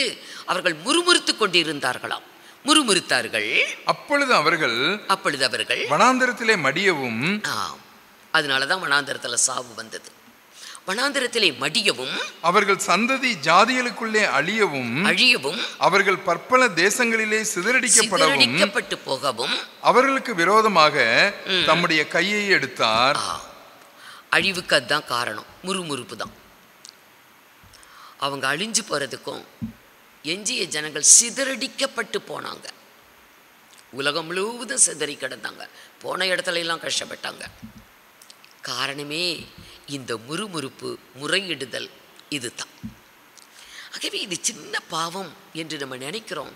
அவர்கள் முறுமுறுத்து கொண்டிருந்தார்களாம், முறுமுறுத்தார்கள். அப்பொழுது அவர்கள் வனாந்தரத்திலே மடியவும், அதனாலதான் வனாந்தரத்துல சாவு வந்தது. வனாந்தரத்திலே மடியவும், அவர்கள் சந்ததி ஜாதிகளுக்குள்ளே அழியவும், அவர்கள் பற்பல தேசங்களிலே சிதறடிக்கப்பட்டு போகவும் அவர்களுக்கு விரோதமாக தம்முடைய கையை எடுத்தார். அழிவுக்கு அதுதான் காரணம், முறுமுறுப்பு தான். அவங்க அழிஞ்சு போறதுக்கும் எஞ்சிய ஜனங்கள் சிதறடிக்கப்பட்டு போனாங்க. உலகம் முழுவதும் சிதறி கிடந்தாங்க, போன இடத்துல எல்லாம் கஷ்டப்பட்டாங்க. காரணமே இந்த முறுமுறுப்பு, முறையிடுதல், இதுதான். ஆகவே இது சின்ன பாவம் என்று நம்ம நினைக்கிறோம்.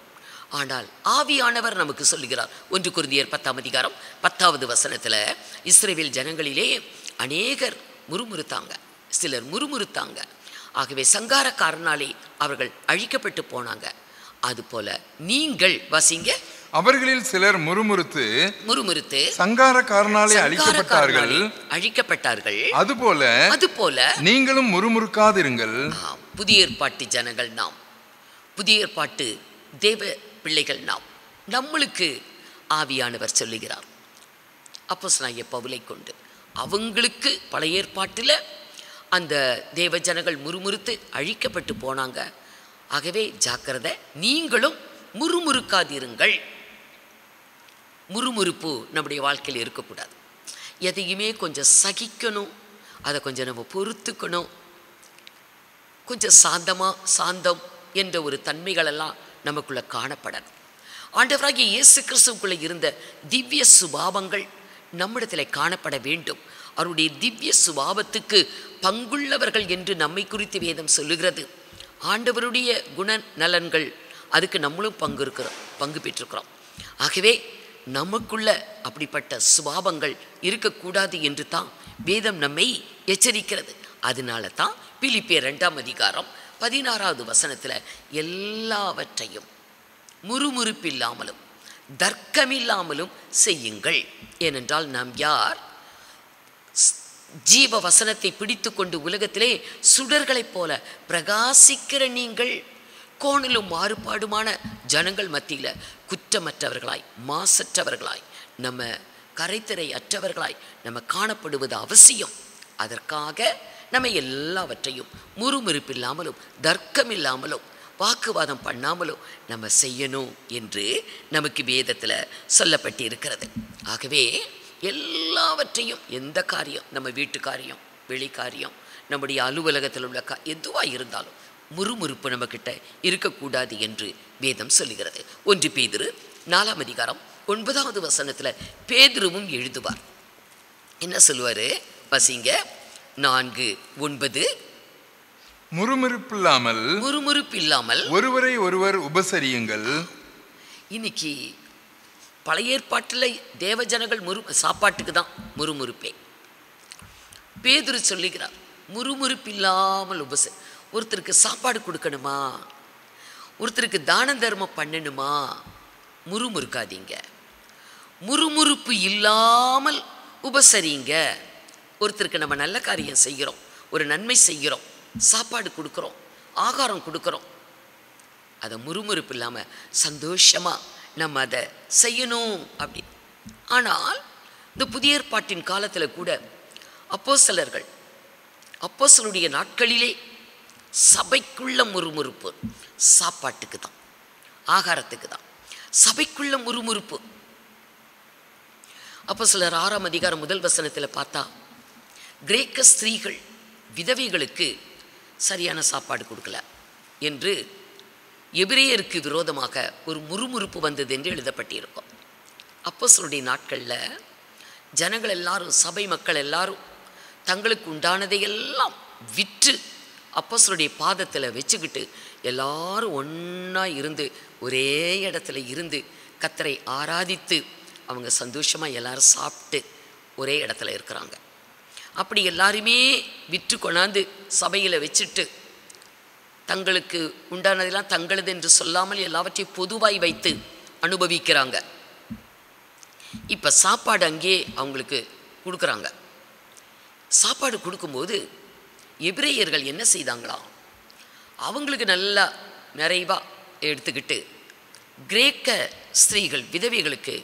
ஆனால் ஆவியானவர் நமக்கு சொல்லுகிறார். 1 கொரிந்தியர் 10:10 இஸ்ரவேல் ஜனங்களிலே அநேகர் முறுமுறுத்தாங்க, சிலர் முறுமுறுத்தாங்க. ஆகவே சங்காரக்காரனாலே அவர்கள் அழிக்கப்பட்டு போனாங்க. அதுபோல நீங்கள் வாசிங்க. அவர்களில் சிலர் முறுமுறுத்து சங்காரக்காரனாலே அழிக்கப்பட்டார்கள். அதுபோல நீங்களும் முறுமுறுக்காதிருங்கள். புதிய ஏற்பாட்டு ஜனங்கள் நாம், புதிய ஏற்பாட்டு தேவ பிள்ளைகள் நாம். நம்மளுக்கு ஆவியானவர் சொல்லுகிறார் அப்போஸ்தலனாகிய பவுலை கொண்டு. அவங்களுக்கு பழைய ஏற்பாட்டில் அந்த தேவ ஜனங்கள் முறுமுறுத்து அழிக்கப்பட்டு போனாங்க. ஆகவே ஜாக்கிரதை, நீங்களும் முறுமுறுக்காதிருங்கள். முறுமுறுப்பு நம்முடைய வாழ்க்கையில் இருக்கக்கூடாது. எதையுமே கொஞ்சம் சகிக்கணும், அதை கொஞ்சம் நம்ம பொறுத்துக்கணும். கொஞ்சம் சாந்தம் என்ற ஒரு தன்மைகளெல்லாம் நமக்குள்ள காணப்படணும். ஆண்டவராகிய இயேசு கிறிஸ்துவுக்குள்ளே இருந்த திவ்ய சுபாவங்கள் நம்மிடத்தில் காணப்பட வேண்டும். அவருடைய திவ்ய சுபாவத்துக்கு பங்குள்ளவர்கள் என்று நம்மை குறித்து வேதம் சொல்லுகிறது. ஆண்டவருடைய குண நலன்கள், அதுக்கு நம்மளும் பங்கு பெற்றிருக்கிறோம். ஆகவே நமக்குள்ள அப்படிப்பட்ட சுபாவங்கள் இருக்கக்கூடாது என்று தான் வேதம் நம்மை எச்சரிக்கிறது. அதனால தான் பிலிப்பியர் 2:16 எல்லாவற்றையும் முறுமுறுப்பில்லாமலும் தர்க்கமில்லாமலும் செய்யுங்கள். ஏனென்றால் நாம் யார்? ஜீவ வசனத்தை பிடித்து கொண்டு உலகத்திலே சுடர்களைப் போல பிரகாசிக்கிற நீங்கள் கோணிலும் மாறுபாடுமான ஜனங்கள் மத்தியில் குற்றமற்றவர்களாய், மாசற்றவர்களாய், நம்ம கரைத்திரை அற்றவர்களாய் நம்ம காணப்படுவது அவசியம். அதற்காக நம்ம எல்லாவற்றையும் முறுமுறுப்பில்லாமலும் தர்க்கமில்லாமலும் வாக்குவாதம் பண்ணாமலும் நம்ம செய்யணும் என்று நமக்கு வேதத்தில் சொல்லப்பட்டு இருக்கிறது. ஆகவே எல்லாவற்றையும், எந்த காரியம், நம்ம வீட்டு காரியம், வெளி காரியம், நம்முடைய அலுவலகத்தில் உள்ள எதுவாக இருந்தாலும் முறுமுறுப்பு நம்மக்கிட்ட இருக்கக்கூடாது என்று வேதம் சொல்லுகிறது. 1 பேதுரு 4:9 பேதுருவும் எழுதுவார். என்ன சொல்லுவார்? பசிங்க 4:9 முறுமுறுப்பில்லாமல் ஒருவரை ஒருவர் உபசரியுங்கள். இன்னைக்கு பழைய ஏற்பாட்டில் தேவஜனங்கள் சாப்பாட்டுக்கு தான் முறுமுறுப்பே. பேதுரு சொல்லுகிறார், முறுமுறுப்பில்லாமல் ஒருத்தருக்கு சாப்பாடு கொடுக்கணுமா, ஒருத்தருக்கு தான தர்மம் பண்ணணுமா, முறுமுறுக்காதீங்க. முறுமுறுப்பு இல்லாமல் உபசரிங்க. ஒருத்தருக்கு நம்ம நல்ல காரியம் செய்கிறோம், ஒரு நன்மை செய்கிறோம், சாப்பாடு கொடுக்குறோம், ஆகாரம் கொடுக்குறோம், அதை முறுமுறுப்பு இல்லாமல் சந்தோஷமாக நம்ம அதை செய்யணும் அப்படி. ஆனால் இந்த புதிய ஏற்பாட்டின் காலத்தில் கூட அப்போஸ்தலர்கள் அப்போஸ்தலருடைய நாட்களிலே சபைக்குள்ள முறுமுறுப்பு சாப்பாட்டுக்கு தான், ஆகாரத்துக்கு தான். சபைக்குள்ள முறுமுறுப்பு. அப்போஸ்தலர் 6ஆம் அதிகாரம் 1 வசனத்தில் பார்த்தா, கிரேக்க ஸ்திரீகள் விதவைகளுக்கு சரியான சாப்பாடு கொடுக்கல என்று எபிரேயருக்கு விரோதமாக ஒரு முறுமுறுப்பு வந்தது என்று எழுதப்பட்டிருக்கும். அப்போஸ்தலருடைய நாட்களில் ஜனங்கள் எல்லாரும், சபை மக்கள் எல்லாரும் தங்களுக்கு உண்டானதையெல்லாம் விற்று அப்போஸ்தலருடைய பாதத்தில் வச்சுக்கிட்டு எல்லாரும் ஒன்றா இருந்து ஒரே இடத்துல இருந்து கர்த்தரை ஆராதித்து அவங்க சந்தோஷமாக எல்லாரும் சாப்பிட்டு ஒரே இடத்துல இருக்கிறாங்க. அப்படி எல்லாருமே விற்று கொண்டாந்து சபையில் வச்சுட்டு தங்களுக்கு உண்டானதெல்லாம் தங்களது என்று சொல்லாமல் எல்லாவற்றையும் பொதுவாய் வைத்து அனுபவிக்கிறாங்க. இப்போ சாப்பாடு அங்கேயே அவங்களுக்கு கொடுக்குறாங்க. சாப்பாடு கொடுக்கும்போது எபிரேயர்கள் என்ன செய்தாங்களாம், அவங்களுக்கு நல்லா நிறைவாக எடுத்துக்கிட்டு கிரேக்க ஸ்திரீகள் விதவைகளுக்கு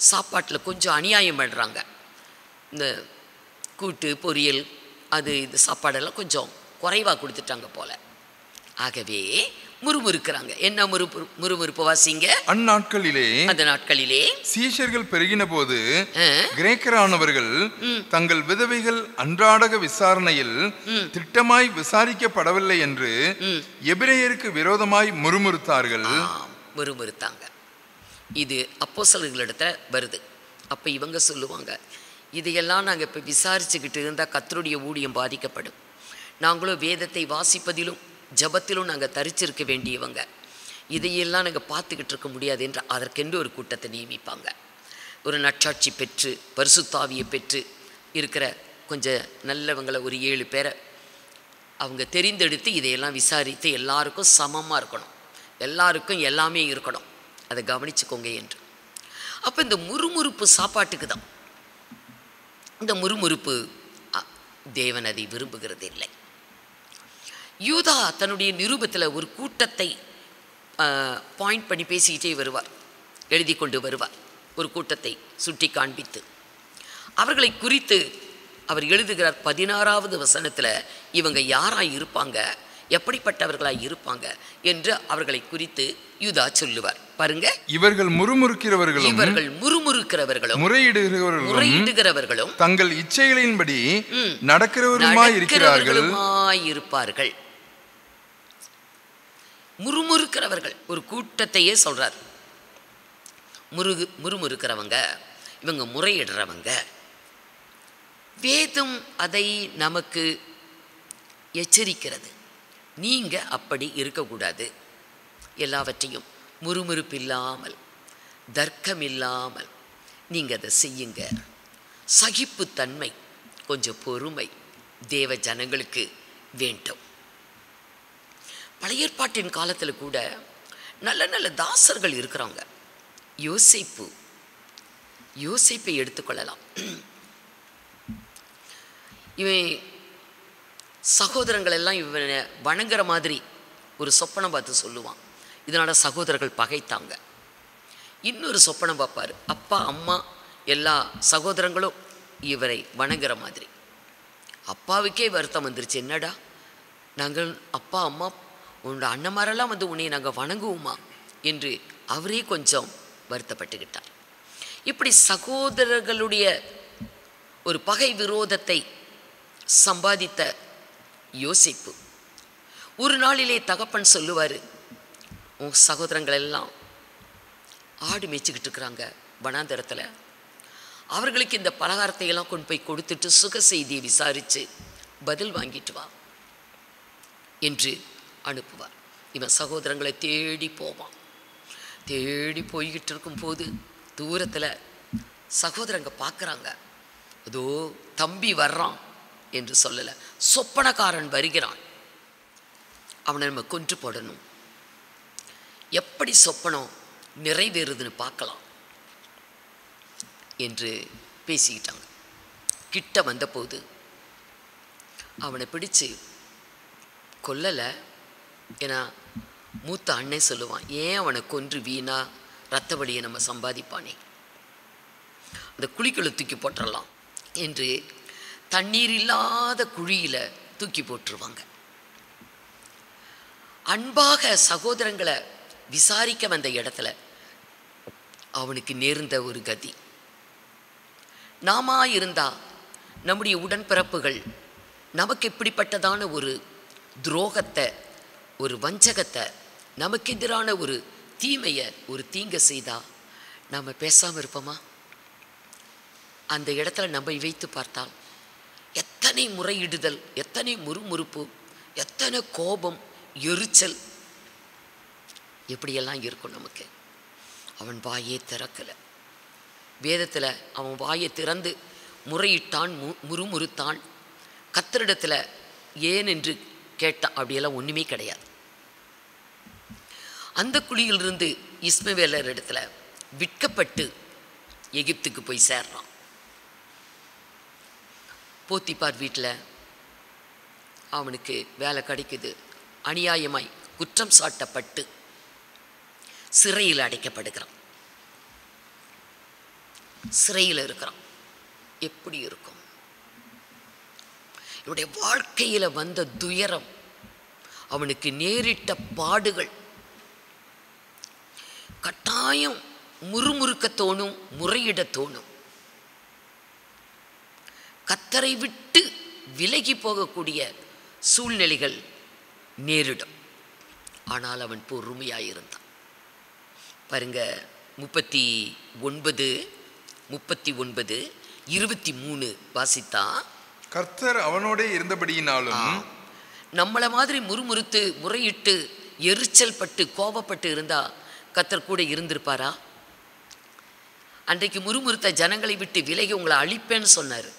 சாப்பாட்டில் கொஞ்சம் அநியாயம் பண்ணுறாங்க. இந்த கூட்டு பொரியல் அது இது சாப்பாடெல்லாம் கொஞ்சம் குறைவாக கொடுத்துட்டாங்க போல. ஆகவே முறுமுறுக்கிறாங்க. என்ன முறுமுறுப்பு வாசிங்க. அந்நாட்களிலே, அந்த நாட்களிலே சீஷர்கள் பெருகின போது கிரேக்கரானவர்கள் தங்கள் விதவைகள் அன்றாடக விசாரணையில் திட்டமாய் விசாரிக்கப்படவில்லை என்று எபிரேயருக்கு விரோதமாய் முறுமுறுத்தார்கள். முறுமுறுத்தாங்க. இது அப்போஸ்தலர்களிடத்துல வருது. அப்போ இவங்க சொல்லுவாங்க, இதையெல்லாம் நாங்கள் இப்போ விசாரிச்சுக்கிட்டு இருந்தால் கர்த்தருடைய ஊழியம் பாதிக்கப்படும். நாங்களும் வேதத்தை வாசிப்பதிலும் ஜபத்திலும் நாங்கள் தரிச்சிருக்க வேண்டியவங்க, இதையெல்லாம் நாங்கள் பார்த்துக்கிட்டு இருக்க முடியாது என்று அதற்கென்று ஒரு கூட்டத்தை நியமிப்பாங்க. ஒரு நற்சாட்சி பெற்று பரிசுத்தாவியை பெற்று இருக்கிற கொஞ்சம் நல்லவங்களை ஒரு 7 பேரை அவங்க தெரிந்தெடுத்து இதையெல்லாம் விசாரித்து எல்லாருக்கும் சமமாக இருக்கணும், எல்லாருக்கும் எல்லாமே இருக்கணும், அதை கவனிச்சுக்கோங்க என்று. அப்போ இந்த முறுமுறுப்பு சாப்பாட்டுக்கு தான். இந்த முறுமுறுப்பு தேவன் அதை விரும்புகிறது இல்லை. யூதா தன்னுடைய நிருபத்தில் ஒரு கூட்டத்தை பாயிண்ட் பண்ணி பேசிக்கிட்டே வருவார், எழுதி கொண்டு வருவார். ஒரு கூட்டத்தை சுட்டி காண்பித்து அவர்களை குறித்து அவர் எழுதுகிறார். 16வது வசனத்தில் இவங்க யாராக இருப்பாங்க, எப்படிப்பட்டவர்களாக இருப்பாங்க என்று அவர்களை குறித்து யூதா சொல்லுவார். பாருங்க, இவர்கள் முறுமுறுக்கிறவர்களும் முறையிடுகிறவர்களும் தங்கள் இச்சைகளின்படி நடக்கிறவருமாய் இருப்பார்கள். முறுமுறுக்கிறவர்கள் ஒரு கூட்டத்தையே சொல்றார். முறுமுறுக்கிறவங்க, இவங்க முறையிடுறவங்க. வேதம் அதை நமக்கு எச்சரிக்கிறது, நீங்க அப்படி இருக்கக்கூடாது. எல்லாவற்றையும் முறுமுறுப்பில்லாமல் தர்க்கமில்லாமல் நீங்க அதை செய்யுங்க. சகிப்புத்தன்மை, கொஞ்சம் பொறுமை தேவ ஜனங்களுக்கு வேண்டும். பழைய ஏற்பாட்டின் காலத்தில் கூட நல்ல நல்ல தாசர்கள் இருக்கிறாங்க. யோசேப்பை எடுத்துக்கொள்ளலாம். இவன் சகோதரங்கள் எல்லாம் இவனை வணங்குற மாதிரி ஒரு சொப்பனம் பார்த்து சொல்லுவான். இதனால் சகோதரர்கள் பகைத்தாங்க. இன்னொரு சொப்பனம் பார்ப்பார், அப்பா அம்மா எல்லா சகோதரங்களும் இவரை வணங்குற மாதிரி. அப்பாவுக்கே வருத்தம் வந்துருச்சு, என்னடா நாங்கள் அப்பா அம்மா உன்னோட அண்ணமாரெல்லாம் வந்து உன்னை நாங்கள் வணங்குவோமா என்று அவரே கொஞ்சம் வருத்தப்பட்டுக்கிட்டார். இப்படி சகோதரர்களுடைய ஒரு பகை விரோதத்தை சம்பாதித்த யோசிப்பு ஒரு நாளிலே தகப்பன் சொல்லுவார், உன் சகோதரங்கள் எல்லாம் ஆடு மேய்ச்சிக்கிட்டு இருக்கிறாங்க வனாந்தரத்தில், அவர்களுக்கு இந்த பலகாரத்தை எல்லாம் கொண்டு போய் கொடுத்துட்டு சுக செய்தியை விசாரித்து பதில் வாங்கிட்டு வா என்று அனுப்புவார். இவன் சகோதரங்களை தேடி போவான். தேடி போய்கிட்டு இருக்கும்போது தூரத்தில் சகோதரங்க பார்க்குறாங்க, அதோ தம்பி வர்றான் என்று சொல்லலை, சொப்பனக்காரன் வருகிறான், அவனை நம்ம கொன்று போடணும், எப்படி சொப்பனம் நிறைவேறுதுன்னு பார்க்கலாம் என்று பேசிக்கிட்டாங்க. கிட்ட வந்தபோது அவனை பிடிச்சு கொல்லலை. ஏன்னா மூத்த அண்ணன் சொல்லுவான், ஏன் அவனை கொன்று வீணா ரத்த வழியை நம்ம சம்பாதிப்பானே, அந்த குழிக்குள்ள தூக்கி போட்டுடலாம் என்று தண்ணீர் இல்லாத குழியில் தூக்கி போட்டுருவாங்க. அன்பாக சகோதரங்களை விசாரிக்க வந்த இடத்துல அவனுக்கு நேர்ந்த ஒரு கதி. நாம இருந்தா நம்முடைய உடன்பிறப்புகள் நமக்கு இப்படிப்பட்டதான ஒரு துரோகத்தை, ஒரு வஞ்சகத்தை, நமக்கு எதிரான ஒரு தீமையை, ஒரு தீங்கை செய்தா நாம் பேசாமல் இருப்போமா? அந்த இடத்துல நம்மை வைத்து பார்த்தால் எத்தனை முறையிடுதல், எத்தனை முறுமுறுப்பு, எத்தனை கோபம், எரிச்சல், எப்படியெல்லாம் இருக்கும் நமக்கு. அவன் வாயே திறக்கலை. வேதத்தில் அவன் வாயை திறந்து முறையிட்டான், முறுமுறுத்தான். கர்த்தரிடத்தில் ஏன் என்று கேட்டான். அப்படியெல்லாம் ஒன்றுமே கிடையாது. அந்த குழியிலிருந்து இஸ்மவேலர் இடத்துல விற்கப்பட்டு எகிப்துக்கு போய் சேர்றான். போத்திபார் வீட்டில் அவனுக்கு வேலை கிடைக்குது. அநியாயமாய் குற்றம் சாட்டப்பட்டு சிறையில் அடைக்கப்படுகிறான். சிறையில் இருக்கிறான். எப்படி இருக்கும்? இவனுடைய வாழ்க்கையில் வந்த துயரம், அவனுக்கு நேரிட்ட பாடுகள், கட்டாயம் முறுமுறுக்க தோணும், முறையிட தோணும். கர்த்தரை விட்டு விலகி போகக்கூடிய சூழ்நிலைகள் நேரிடும். ஆனால் அவன் பொறுமையாயிருந்தான். பாருங்க, 39 23 வாசித்தா, கர்த்தர் அவனோட இருந்தபடியினாலும். நம்மளை மாதிரி முறுமுறுத்து முறையிட்டு எரிச்சல் பட்டு கோபப்பட்டு இருந்தா கர்த்தர் கூட இருந்திருப்பாரா? அன்றைக்கு முறுமுறுத்த ஜனங்களை விட்டு விலகி உங்களை அழிப்பேன்னு சொன்னார்.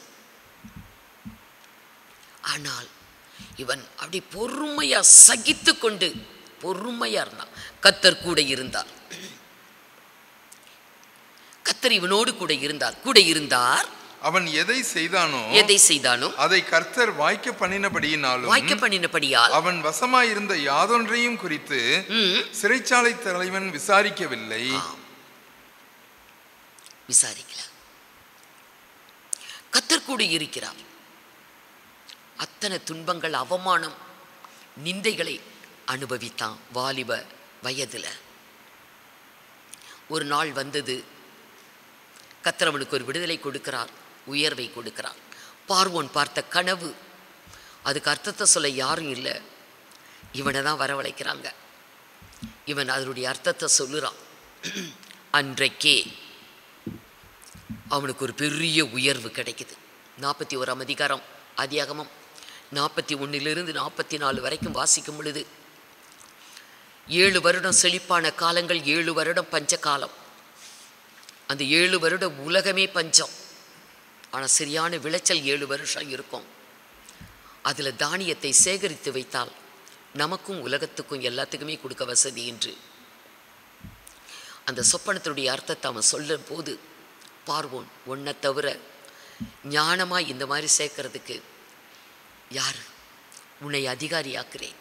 ஆனால் இவன் அப்படி பொறுமையா சகித்து கொண்டு பொறுமையா இருந்தான். கர்த்தர் கூட இருந்தார். கர்த்தர் இவனோடு கூட இருந்தார். அவன் எதை செய்தானோ அதை கர்த்தர் வாய்க்க பண்ணினபடியால் அவன் வசமாயிருந்த யாதொன்றையும் குறித்து சிறைச்சாலை தலைவன் விசாரிக்கவில்லை. விசாரிக்கல. கர்த்தர் கூட இருக்கிறார். அத்தனை துன்பங்கள், அவமானம், நிந்தைகளை அனுபவித்தான் வாலிப வயதில். ஒரு நாள் வந்தது, கர்த்தர் அவனுக்கு ஒரு விடுதலை கொடுக்கிறார், உயர்வை கொடுக்கிறார். பார்வோன் பார்த்த கனவு, அதுக்கு அர்த்தத்தை சொல்ல யாரும் இல்லை. இவனை தான் வரவழைக்கிறாங்க. இவன் அதனுடைய அர்த்தத்தை சொல்லுறான். அன்றைக்கே அவனுக்கு ஒரு பெரிய உயர்வு கிடைக்குது. 41ஆம் அதிகாரம் ஆதியாகமம் 41 44 வரைக்கும் வாசிக்கும் பொழுது, 7 வருடம் செழிப்பான காலங்கள், 7 வருடம் பஞ்ச காலம். அந்த 7 வருட உலகமே பஞ்சம். ஆனால் சரியான விளைச்சல் 7 வருஷம் இருக்கும். அதில் தானியத்தை சேகரித்து வைத்தால் நமக்கும் உலகத்துக்கும் எல்லாத்துக்குமே கொடுக்க வசதி என்று அந்த சொப்பனத்தினுடைய அர்த்தத்தை அவன் சொல்லும் போது, பார்வோன் ஒன்றை தவிர ஞானமாக இந்த மாதிரி சேர்க்கறதுக்கு யார்? உன்னை அதிகாரியாக்குறேன்.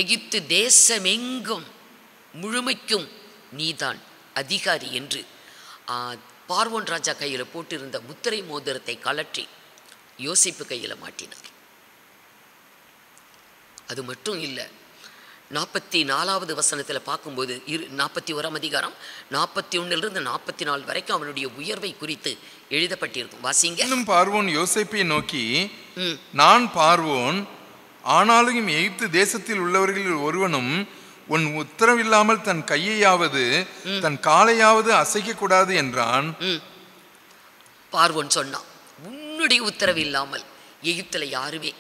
எகிப்து தேசமெங்கும் முழுமைக்கும் நீதான் அதிகாரி என்று பார்வோன் ராஜா கையில் போட்டிருந்த முத்திரை மோதிரத்தை கலற்றி யோசிப்பு கையில் மாட்டினார். அது மட்டும் இல்லை, 44வது வசனத்தில் பார்க்கும்போது 41ஆம் அதிகாரம் 41 44 வரைக்கும் அவனுடைய உயர்வை குறித்து எழுதப்பட்டிருக்கும். வாசிங்க. இன்னும் பார்வோன் யோசேப்பை நோக்கி, நான் பார்வோன், ஆனாலும் எகிப்து தேசத்தில் உள்ளவர்களில் ஒருவனும் உன் உத்தரவில்லாமல் தன் கையையாவது தன் காலையாவது அசைக்க கூடாது என்றான். பார்வோன் சொன்னான், உன்னுடைய உத்தரவு இல்லாமல் எகிப்தில் யாருமே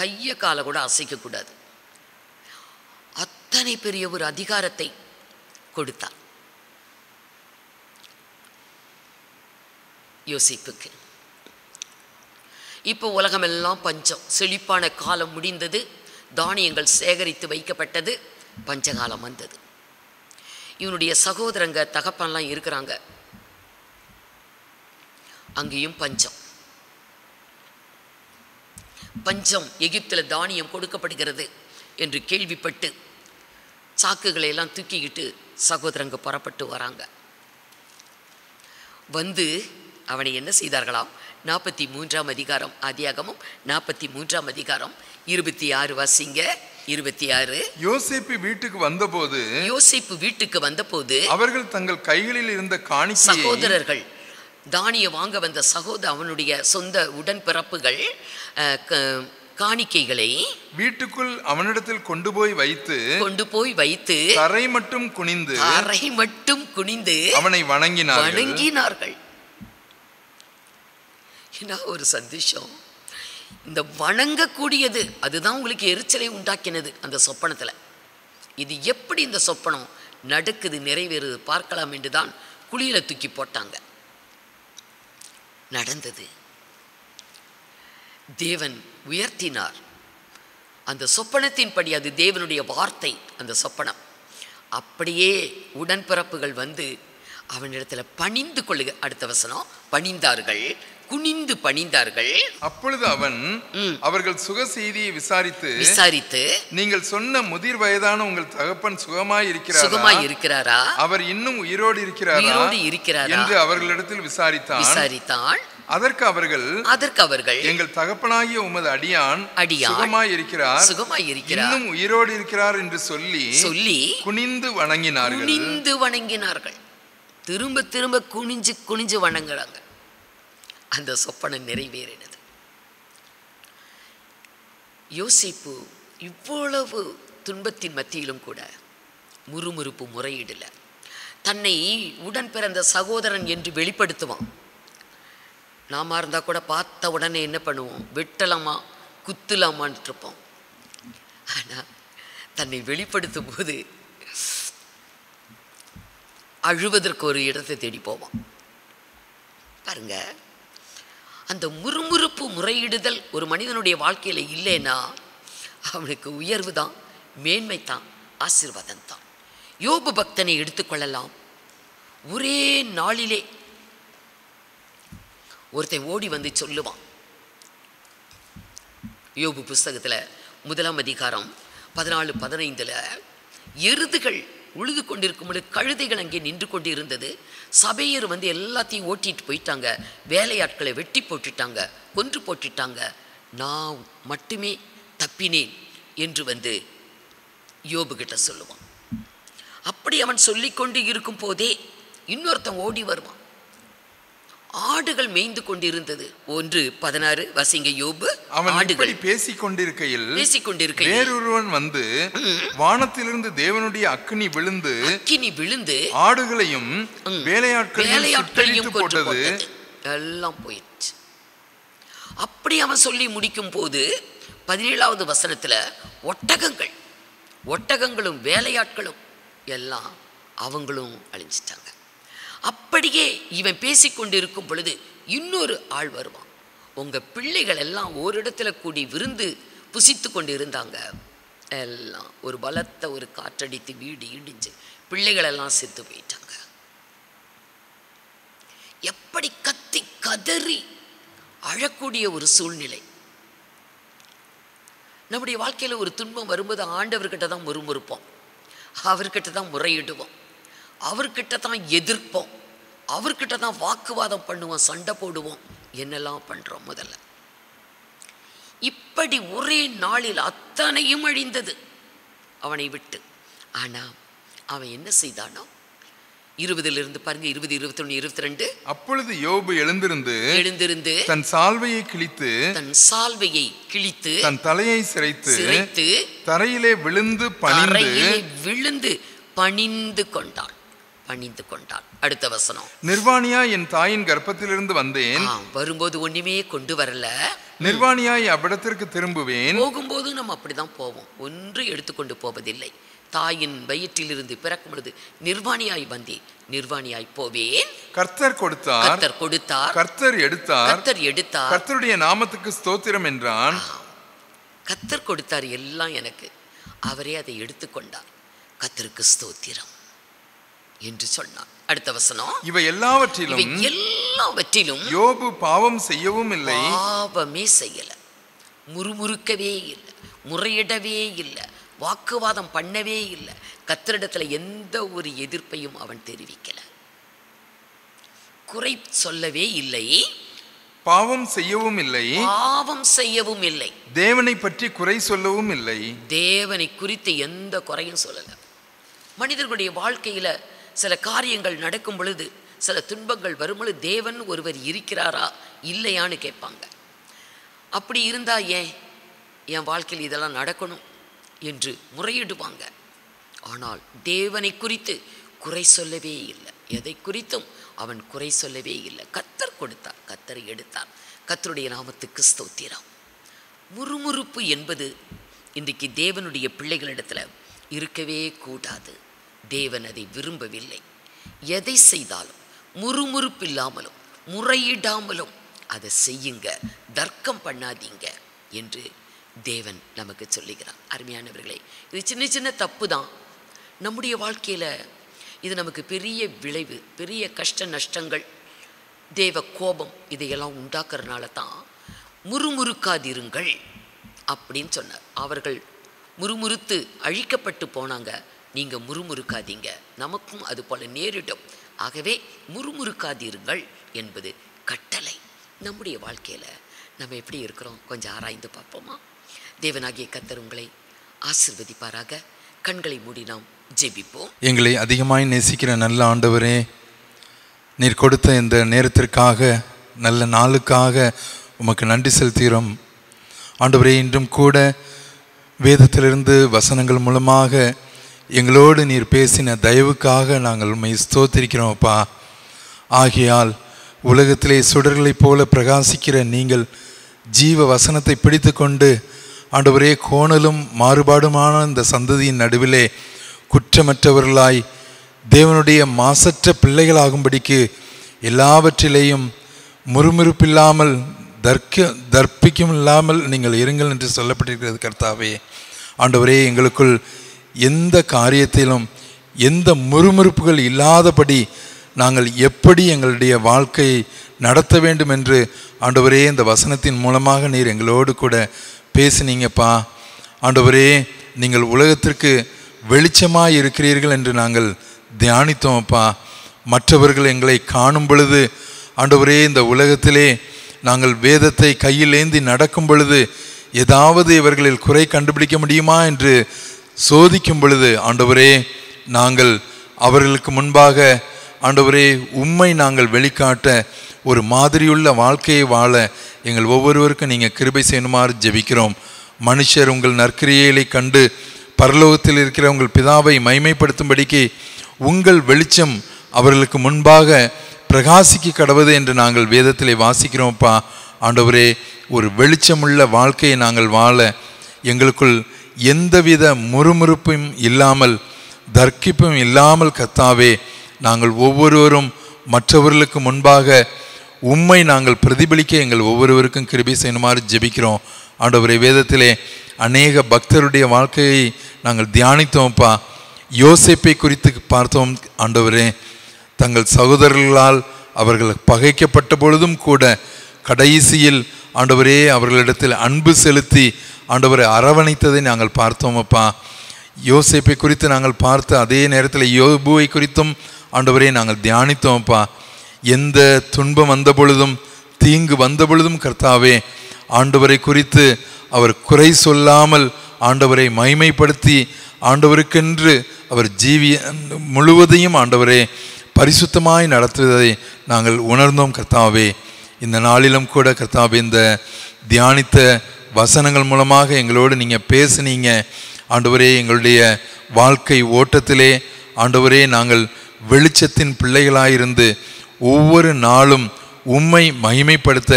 கைய காலை கூட அசைக்க கூடாது. அத்தனை பெரிய ஒரு அதிகாரத்தை கொடுத்தார் யோசேப்புக்கு. இப்போ உலகமெல்லாம் பஞ்சம், செழிப்பான காலம் முடிந்தது, தானியங்கள் சேகரித்து வைக்கப்பட்டது, பஞ்சகாலம் வந்தது. இவனுடைய சகோதரங்க தகப்பன்லாம் இருக்கிறாங்க, அங்கேயும் பஞ்சம். பஞ்சம், எகிப்தில் தானியம் கொடுக்கப்படுகிறது என்று கேள்விப்பட்டு சாக்குகளை எல்லாம் தூக்கிக்கிட்டு சகோதரங்க புறப்பட்டு வராங்க. வந்து அவனை என்ன செய்தார்களாம்? 43ஆம் அதிகாரம், ஆதியாகமம் 43ஆம் அதிகாரம் 26 வாசிங்க. 26. யோசேப்பு வீட்டுக்கு வந்தபோது யோசேப்பு வீட்டுக்கு வந்தபோது அவர்கள் தங்கள் கைகளில் இருந்த காணிக்கையை, சகோதரர்கள் தானியம் வாங்க வந்த அவனுடைய சொந்த உடன்பிறப்புகள் காணிக்கைகளை வீட்டுக்குள் அவனிடத்தில் கொண்டு போய் வைத்து தரை மட்டும் குனிந்து அவனை வணங்கினார்கள். என்ன ஒரு சந்தோஷம்! இந்த வணங்கக்கூடியது அதுதான் உங்களுக்கு எரிச்சலை உண்டாக்கினது அந்த சொப்பனத்துல. இது எப்படி இந்த சொப்பனம் நடக்குது, நிறைவேறுது பார்க்கலாம் என்றுதான் குழியில தூக்கி போட்டாங்க. நடந்தது. தேவன் உயர்த்தினார் அந்த சொப்பனத்தின்படி. அது தேவனுடைய வார்த்தை. அந்த சொப்பனம் அப்படியே உடன்பிறப்புகள் வந்து அவனிடத்துல பணிந்து கொள்ளுக. அடுத்த வசனம், பணிந்தார்கள், குனிந்து பணிந்தார்கள். அப்பொழுது அவன் அவர்கள் சுக செய்தியை விசாரித்து நீங்கள் சொன்ன முதிர் வயதான உங்கள் தகப்பன் சுகமாய் இருக்கிறாரா, அவர் இன்னும் உயிரோடு இருக்கிறாரா என்று அவர்களிடத்தில் விசாரித்தான். அதற்கு அவர்கள் எங்கள் தகப்பனாகிய உமது அடியான் சுகமாய் இருக்கிறார், இன்னும் உயிரோடு இருக்கிறார் என்று சொல்லி குனிந்து வணங்கினார்கள். திரும்ப திரும்ப குனிஞ்சு வணங்குறாங்க. அந்த சொப்பனம் நிறைவேறினது. யோசேப்பு இவ்வளவு துன்பத்தின் மத்தியிலும் கூட முறுமுறுப்பு முறையிடல. தன்னை உடன் பிறந்த சகோதரன் என்று வெளிப்படுத்துவான். நாம இருந்தா கூட பார்த்த உடனே என்ன பண்ணுவோம், வெட்டலாமா குத்துலாமான்னு இருப்போம். ஆனா தன்னை வெளிப்படுத்தும் போது அழுவதற்கு ஒரு இடத்தை தேடி போவான். பாருங்க, அந்த முறுமுறுப்பு முறையிடுதல் ஒரு மனிதனுடைய வாழ்க்கையில இல்லைன்னா அவனுக்கு உயர்வு தான், மேன்மை தான், ஆசீர்வாதம் தான். யோபு பக்தனை எடுத்துக்கொள்ளலாம். ஒரே நாளிலே ஒருத்தன் ஓடி வந்து சொல்லுவான். யோபு புஸ்தகத்துல 1ஆம் அதிகாரம் 14-15 எருதுகள் உழுது கொண்டிருக்கும் பொழுது கழுதைகள் அங்கே நின்று கொண்டு இருந்தது. சபையர் வந்து எல்லாத்தையும் ஓட்டிட்டு போயிட்டாங்க. வேலையாட்களை வெட்டி போட்டுட்டாங்க, கொன்று போட்டுட்டாங்க. நான் மட்டுமே தப்பினேன் என்று வந்து யோபு கிட்ட சொல்லுவான். அப்படி அவன் சொல்லிக்கொண்டு இருக்கும் போதே இன்னொருத்தன் ஓடி வருவான். ஆடுகள் மேய்ந்து கொண்டிருந்தது. 1:16 வசிங்க. யோபு ஆடுகள் பேசிக் கொண்டிருக்கையில் வேறொருவன் வந்து வானத்திலிருந்து தேவனுடைய அக்கினி விழுந்து ஆடுகளையும் வேலையாட்களையும் போட்டது, எல்லாம் போயிடுச்சு. அப்படி அவன் சொல்லி முடிக்கும் போது 17வது வசனத்துல ஒட்டகங்களும் வேலையாட்களும் எல்லாம் அவங்களும் அழிஞ்சிட்டாங்க. அப்படியே இவன் பேசிக்கொண்டிருக்கும் பொழுது இன்னொரு ஆள் வருவான். உங்க பிள்ளைகள் எல்லாம் ஓரிடத்துல கூடி விருந்து புசித்து கொண்டு இருந்தாங்க. எல்லாம் ஒரு பலத்த ஒரு காற்றடித்து வீடு இடிஞ்சு பிள்ளைகள் எல்லாம் செத்து போயிட்டாங்க. எப்படி கத்தி கதறி அழக்கூடிய ஒரு சூழ்நிலை. நம்முடைய வாழ்க்கையில ஒரு துன்பம் வரும்போது ஆண்டவர்கிட்ட தான் முறுமுறுப்போம், அவர்கிட்ட தான் முறையிடுவோம், அவர்கிட்ட தான் எதிர்ப்போம், அவர்கிட்ட தான் வாக்குவாதம் பண்ணுவோம், சண்டை போடுவோம், என்னெல்லாம் பண்றோம். முதல்ல இப்படி ஒரே நாளில் அத்தனையும் அழிந்தது அவனை விட்டு. ஆனா அவன் என்ன செய்தானோ 20 பாருங்க, 20, 21, 22. அப்பொழுது யோபு எழுந்திருந்து தன் சால்வையை கிழித்து தன் தலையை சிரைத்து தரையிலே விழுந்து பணிந்து கொண்டான். அடுத்த வசனம், நிர்வாணியாய் என் தாயின் கர்ப்பத்திலிருந்து வந்தேன், வரும்போது ஒண்ணுமே கொண்டு வரல, நிர்வாணியாய் அவ்விடத்திற்கு திரும்புவேன். போகும்போது நம்ம அப்படிதான் போவோம், ஒன்று எடுத்துக்கொண்டு போவதில்லை. தாயின் வயிற்றிலிருந்து பிறக்கும் பொழுது நிர்வாணியாய் வந்தேன், நிர்வாணியாய் போவேன். கர்த்தர் கொடுத்தார், கர்த்தர் எடுத்தார், கர்த்தருடைய நாமத்துக்கு ஸ்தோத்திரம் என்றான். கர்த்தர் கொடுத்தார் எல்லாம் எனக்கு, அவரே அதை எடுத்துக்கொண்டார், கர்த்தருக்கு ஸ்தோத்திரம் என்று சொன்னார். அடுத்த வசனம், இவை எல்லாவற்றிலும் யோபு பாவம் செய்யவும் இல்லை, பாவமே செய்யல, முறுமுறுக்கவே இல்லை, முறையிடவே இல்லை, வாக்குவாதம் பண்ணவே இல்லை, கர்த்தரிடத்துல எந்த ஒரு எதிர்ப்பையும் அவன் தெரிவிக்கல, குறை சொல்லவே இல்லை, பாவம் செய்யவும் இல்லை, பாவம் செய்யவும் இல்லை, தேவனை பற்றி குறை சொல்லவும் இல்லை. தேவனை குறித்து எந்த குறையும் சொல்லல. மனிதர்களுடைய வாழ்க்கையில சில காரியங்கள் நடக்கும் பொழுது, சில துன்பங்கள் வரும்பொழுது தேவன் ஒருவர் இருக்கிறாரா இல்லையான்னு கேட்பாங்க. அப்படி இருந்தா ஏன் என் வாழ்க்கையில் இதெல்லாம் நடக்கணும் என்று முறையிடுவாங்க. ஆனால் தேவனை குறித்து குறை சொல்லவே இல்லை. எதை குறித்தும் அவன் குறை சொல்லவே இல்லை. கர்த்தர் கொடுத்தார், கர்த்தர் எடுத்தார். கர்த்தருடைய நாமத்துக்கு ஸ்தோத்திரம். முறுமுறுப்பு என்பது இன்றைக்கு தேவனுடைய பிள்ளைகளிடத்துல இருக்கவே கூடாது. தேவன் அதை விரும்பவில்லை. எதை செய்தாலும் முறுமுறுப்பு இல்லாமலும் முறையிடாமலும் அதை செய்யுங்க, தர்க்கம் பண்ணாதீங்க என்று தேவன் நமக்கு சொல்லுகிறார். அருமையானவர்களே, இது சின்ன சின்ன தப்பு தான். நம்முடைய வாழ்க்கையில் இது நமக்கு பெரிய விளைவு, பெரிய கஷ்ட நஷ்டங்கள், தேவ கோபம் இதையெல்லாம் உண்டாக்குறதுனால தான் முறுமுறுக்காதிருங்கள் அப்படின்னு சொன்னார். அவர்கள் முறுமுறுத்து அழிக்கப்பட்டு போனாங்க. நீங்கள் முறுமுறுக்காதீங்க, நமக்கும் அது போல நேரிடும். ஆகவே முறுமுறுக்காதீர்கள் என்பது கட்டளை. நம்முடைய வாழ்க்கையில் நம்ம எப்படி இருக்கிறோம் கொஞ்சம் ஆராய்ந்து பார்ப்போமா? தேவனாகிய கர்த்தர் உங்களை ஆசீர்வதிப்பாராக. கண்களை மூடி நாம் ஜெபிப்போம். எங்களை அதிகமாய் நேசிக்கிற நல்ல ஆண்டவரே, நீர் கொடுத்த இந்த நேரத்திற்காக, நல்ல நாளுக்காக உமக்கு நன்றி செலுத்துகிறோம். ஆண்டவரே, இன்றும் கூட வேதத்திலிருந்து வசனங்கள் மூலமாக எங்களோடு நீர் பேசின தயவுக்காக நாங்கள் உம்மை ஸ்தோத்திரிக்கிறோம் அப்பா. ஆகையால் உலகத்திலே சுடர்களைப் போல பிரகாசிக்கிற நீங்கள் ஜீவ வசனத்தை பிடித்து கொண்டு ஆண்டவரே, கோணலும் மாறுபாடுமான இந்த சந்ததியின் நடுவிலே குற்றமற்றவர்களாய் தேவனுடைய மாசற்ற பிள்ளைகளாகும்படிக்கு எல்லாவற்றிலேயும் முறுமுறுப்பில்லாமல் தர்ப்பிக்கும் இல்லாமல் நீங்கள் இருங்கள் என்று சொல்லப்பட்டிருக்கிறது கர்த்தாவே. ஆண்டவரே, எங்களுக்குள் எந்த காரியத்திலும் எந்த முறுமுறுப்புகள் இல்லாதபடி நாங்கள் எப்படி எங்களுடைய வாழ்க்கையை நடத்த வேண்டும் என்று ஆண்டவரே இந்த வசனத்தின் மூலமாக நீர் எங்களோடு கூட பேசினீங்கப்பா. ஆண்டவரே, நீங்கள் உலகத்திற்கு வெளிச்சமாக இருக்கிறீர்கள் என்று நாங்கள் தியானித்தோம்ப்பா. மற்றவர்கள் எங்களை காணும் பொழுது ஆண்டவரே, இந்த உலகத்திலே நாங்கள் வேதத்தை கையில் ஏந்தி நடக்கும் பொழுது ஏதாவது இவர்களில் குறை கண்டுபிடிக்க முடியுமா என்று சோதிக்கும் பொழுது ஆண்டவரே, நாங்கள் அவர்களுக்கு முன்பாக ஆண்டவரே உம்மை நாங்கள் வெளிக்காட்ட ஒரு மாதிரியுள்ள வாழ்க்கையை வாழ எங்கள் ஒவ்வொருவருக்கும் நீங்கள் கிருபை செய்யணுமாறு ஜெபிக்கிறோம். மனுஷர் உங்கள் நற்கிரியைகளை கண்டு பரலோகத்தில் இருக்கிற உங்கள் பிதாவை மைமைப்படுத்தும்படிக்கு உங்கள் வெளிச்சம் அவர்களுக்கு முன்பாக பிரகாசிக்க கடவுது என்று நாங்கள் வேதத்திலே வாசிக்கிறோம்ப்பா. ஆண்டவரே, ஒரு வெளிச்சமுள்ள வாழ்க்கையை நாங்கள் வாழ எங்களுக்குள் எந்தவித முறுமுறுப்பும் இல்லாமல் தர்க்கிப்பும் இல்லாமல் கர்த்தாவே, நாங்கள் ஒவ்வொருவரும் மற்றவர்களுக்கு முன்பாக உம்மை நாங்கள் பிரதிபலிக்க எங்கள் ஒவ்வொருவருக்கும் கிருபை செய்யணுமாறு ஜெபிக்கிறோம். ஆண்டவரே, வேதத்திலே அநேக பக்தருடைய வாழ்க்கையை நாங்கள் தியானித்தோம்ப்பா. யோசேப்பை குறித்து பார்த்தோம். ஆண்டவரே, தங்கள் சகோதரர்களால் அவர்கள் பகைக்கப்பட்ட பொழுதும் கூட கடைசியில் ஆண்டவரே அவர்களிடத்தில் அன்பு செலுத்தி ஆண்டவரை அரவணைத்ததை நாங்கள் பார்த்தோமப்பா. யோசேப்பை குறித்து நாங்கள் பார்த்து அதே நேரத்தில் யோபுவை குறித்தும் ஆண்டவரே நாங்கள் தியானித்தோம்ப்பா. எந்த துன்பம் வந்த பொழுதும் தீங்கு வந்த பொழுதும் கர்த்தாவே ஆண்டவரை குறித்து அவர் குறை சொல்லாமல் ஆண்டவரை மகிமைப்படுத்தி ஆண்டவருக்கென்று அவர் முழுவதையும் ஆண்டவரே பரிசுத்தமாய் நடத்துவதை நாங்கள் உணர்ந்தோம் கர்த்தாவே. இந்த நாளிலும் கூட கர்த்தாவே, இந்த தியானித்த வசனங்கள் மூலமாக எங்களோடு நீங்கள் பேசுனீங்க ஆண்டவரே. எங்களுடைய வாழ்க்கை ஓட்டத்திலே ஆண்டவரே நாங்கள் வெளிச்சத்தின் பிள்ளைகளாயிருந்து ஒவ்வொரு நாளும் உம்மை மகிமைப்படுத்த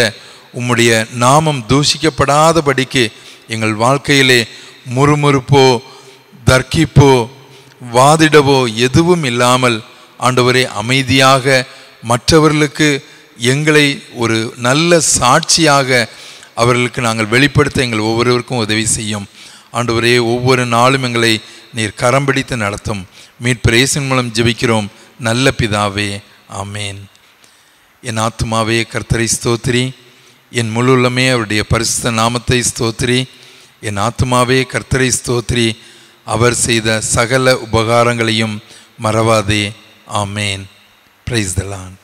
உம்முடைய நாமம் தூஷிக்கப்படாதபடிக்கு எங்கள் வாழ்க்கையிலே முறுமுறுப்போ தர்க்கிப்போ வாதிடவோ எதுவும் இல்லாமல் ஆண்டவரே அமைதியாக மற்றவர்களுக்கு எங்களை ஒரு நல்ல சாட்சியாக அவர்களுக்கு நாங்கள் வெளிப்படுத்த எங்கள் ஒவ்வொருவருக்கும் உதவி செய்யும் ஆண்டவரே. ஒவ்வொரு நாளும் எங்களை நீர் கரம் பிடித்து நடத்தும். மீட்பர் இயேசுவின் மூலம் ஜெபிக்கிறோம் நல்ல பிதாவே, ஆமேன். என் ஆத்துமாவே கர்த்தரை ஸ்தோத்திரி, என் முழு உள்ளமே அவருடைய பரிசுத்த நாமத்தை ஸ்தோத்திரி. என் ஆத்துமாவே கர்த்தரை ஸ்தோத்திரி, அவர் செய்த சகல உபகாரங்களையும் மறவாதே. ஆமேன். Praise the Lord.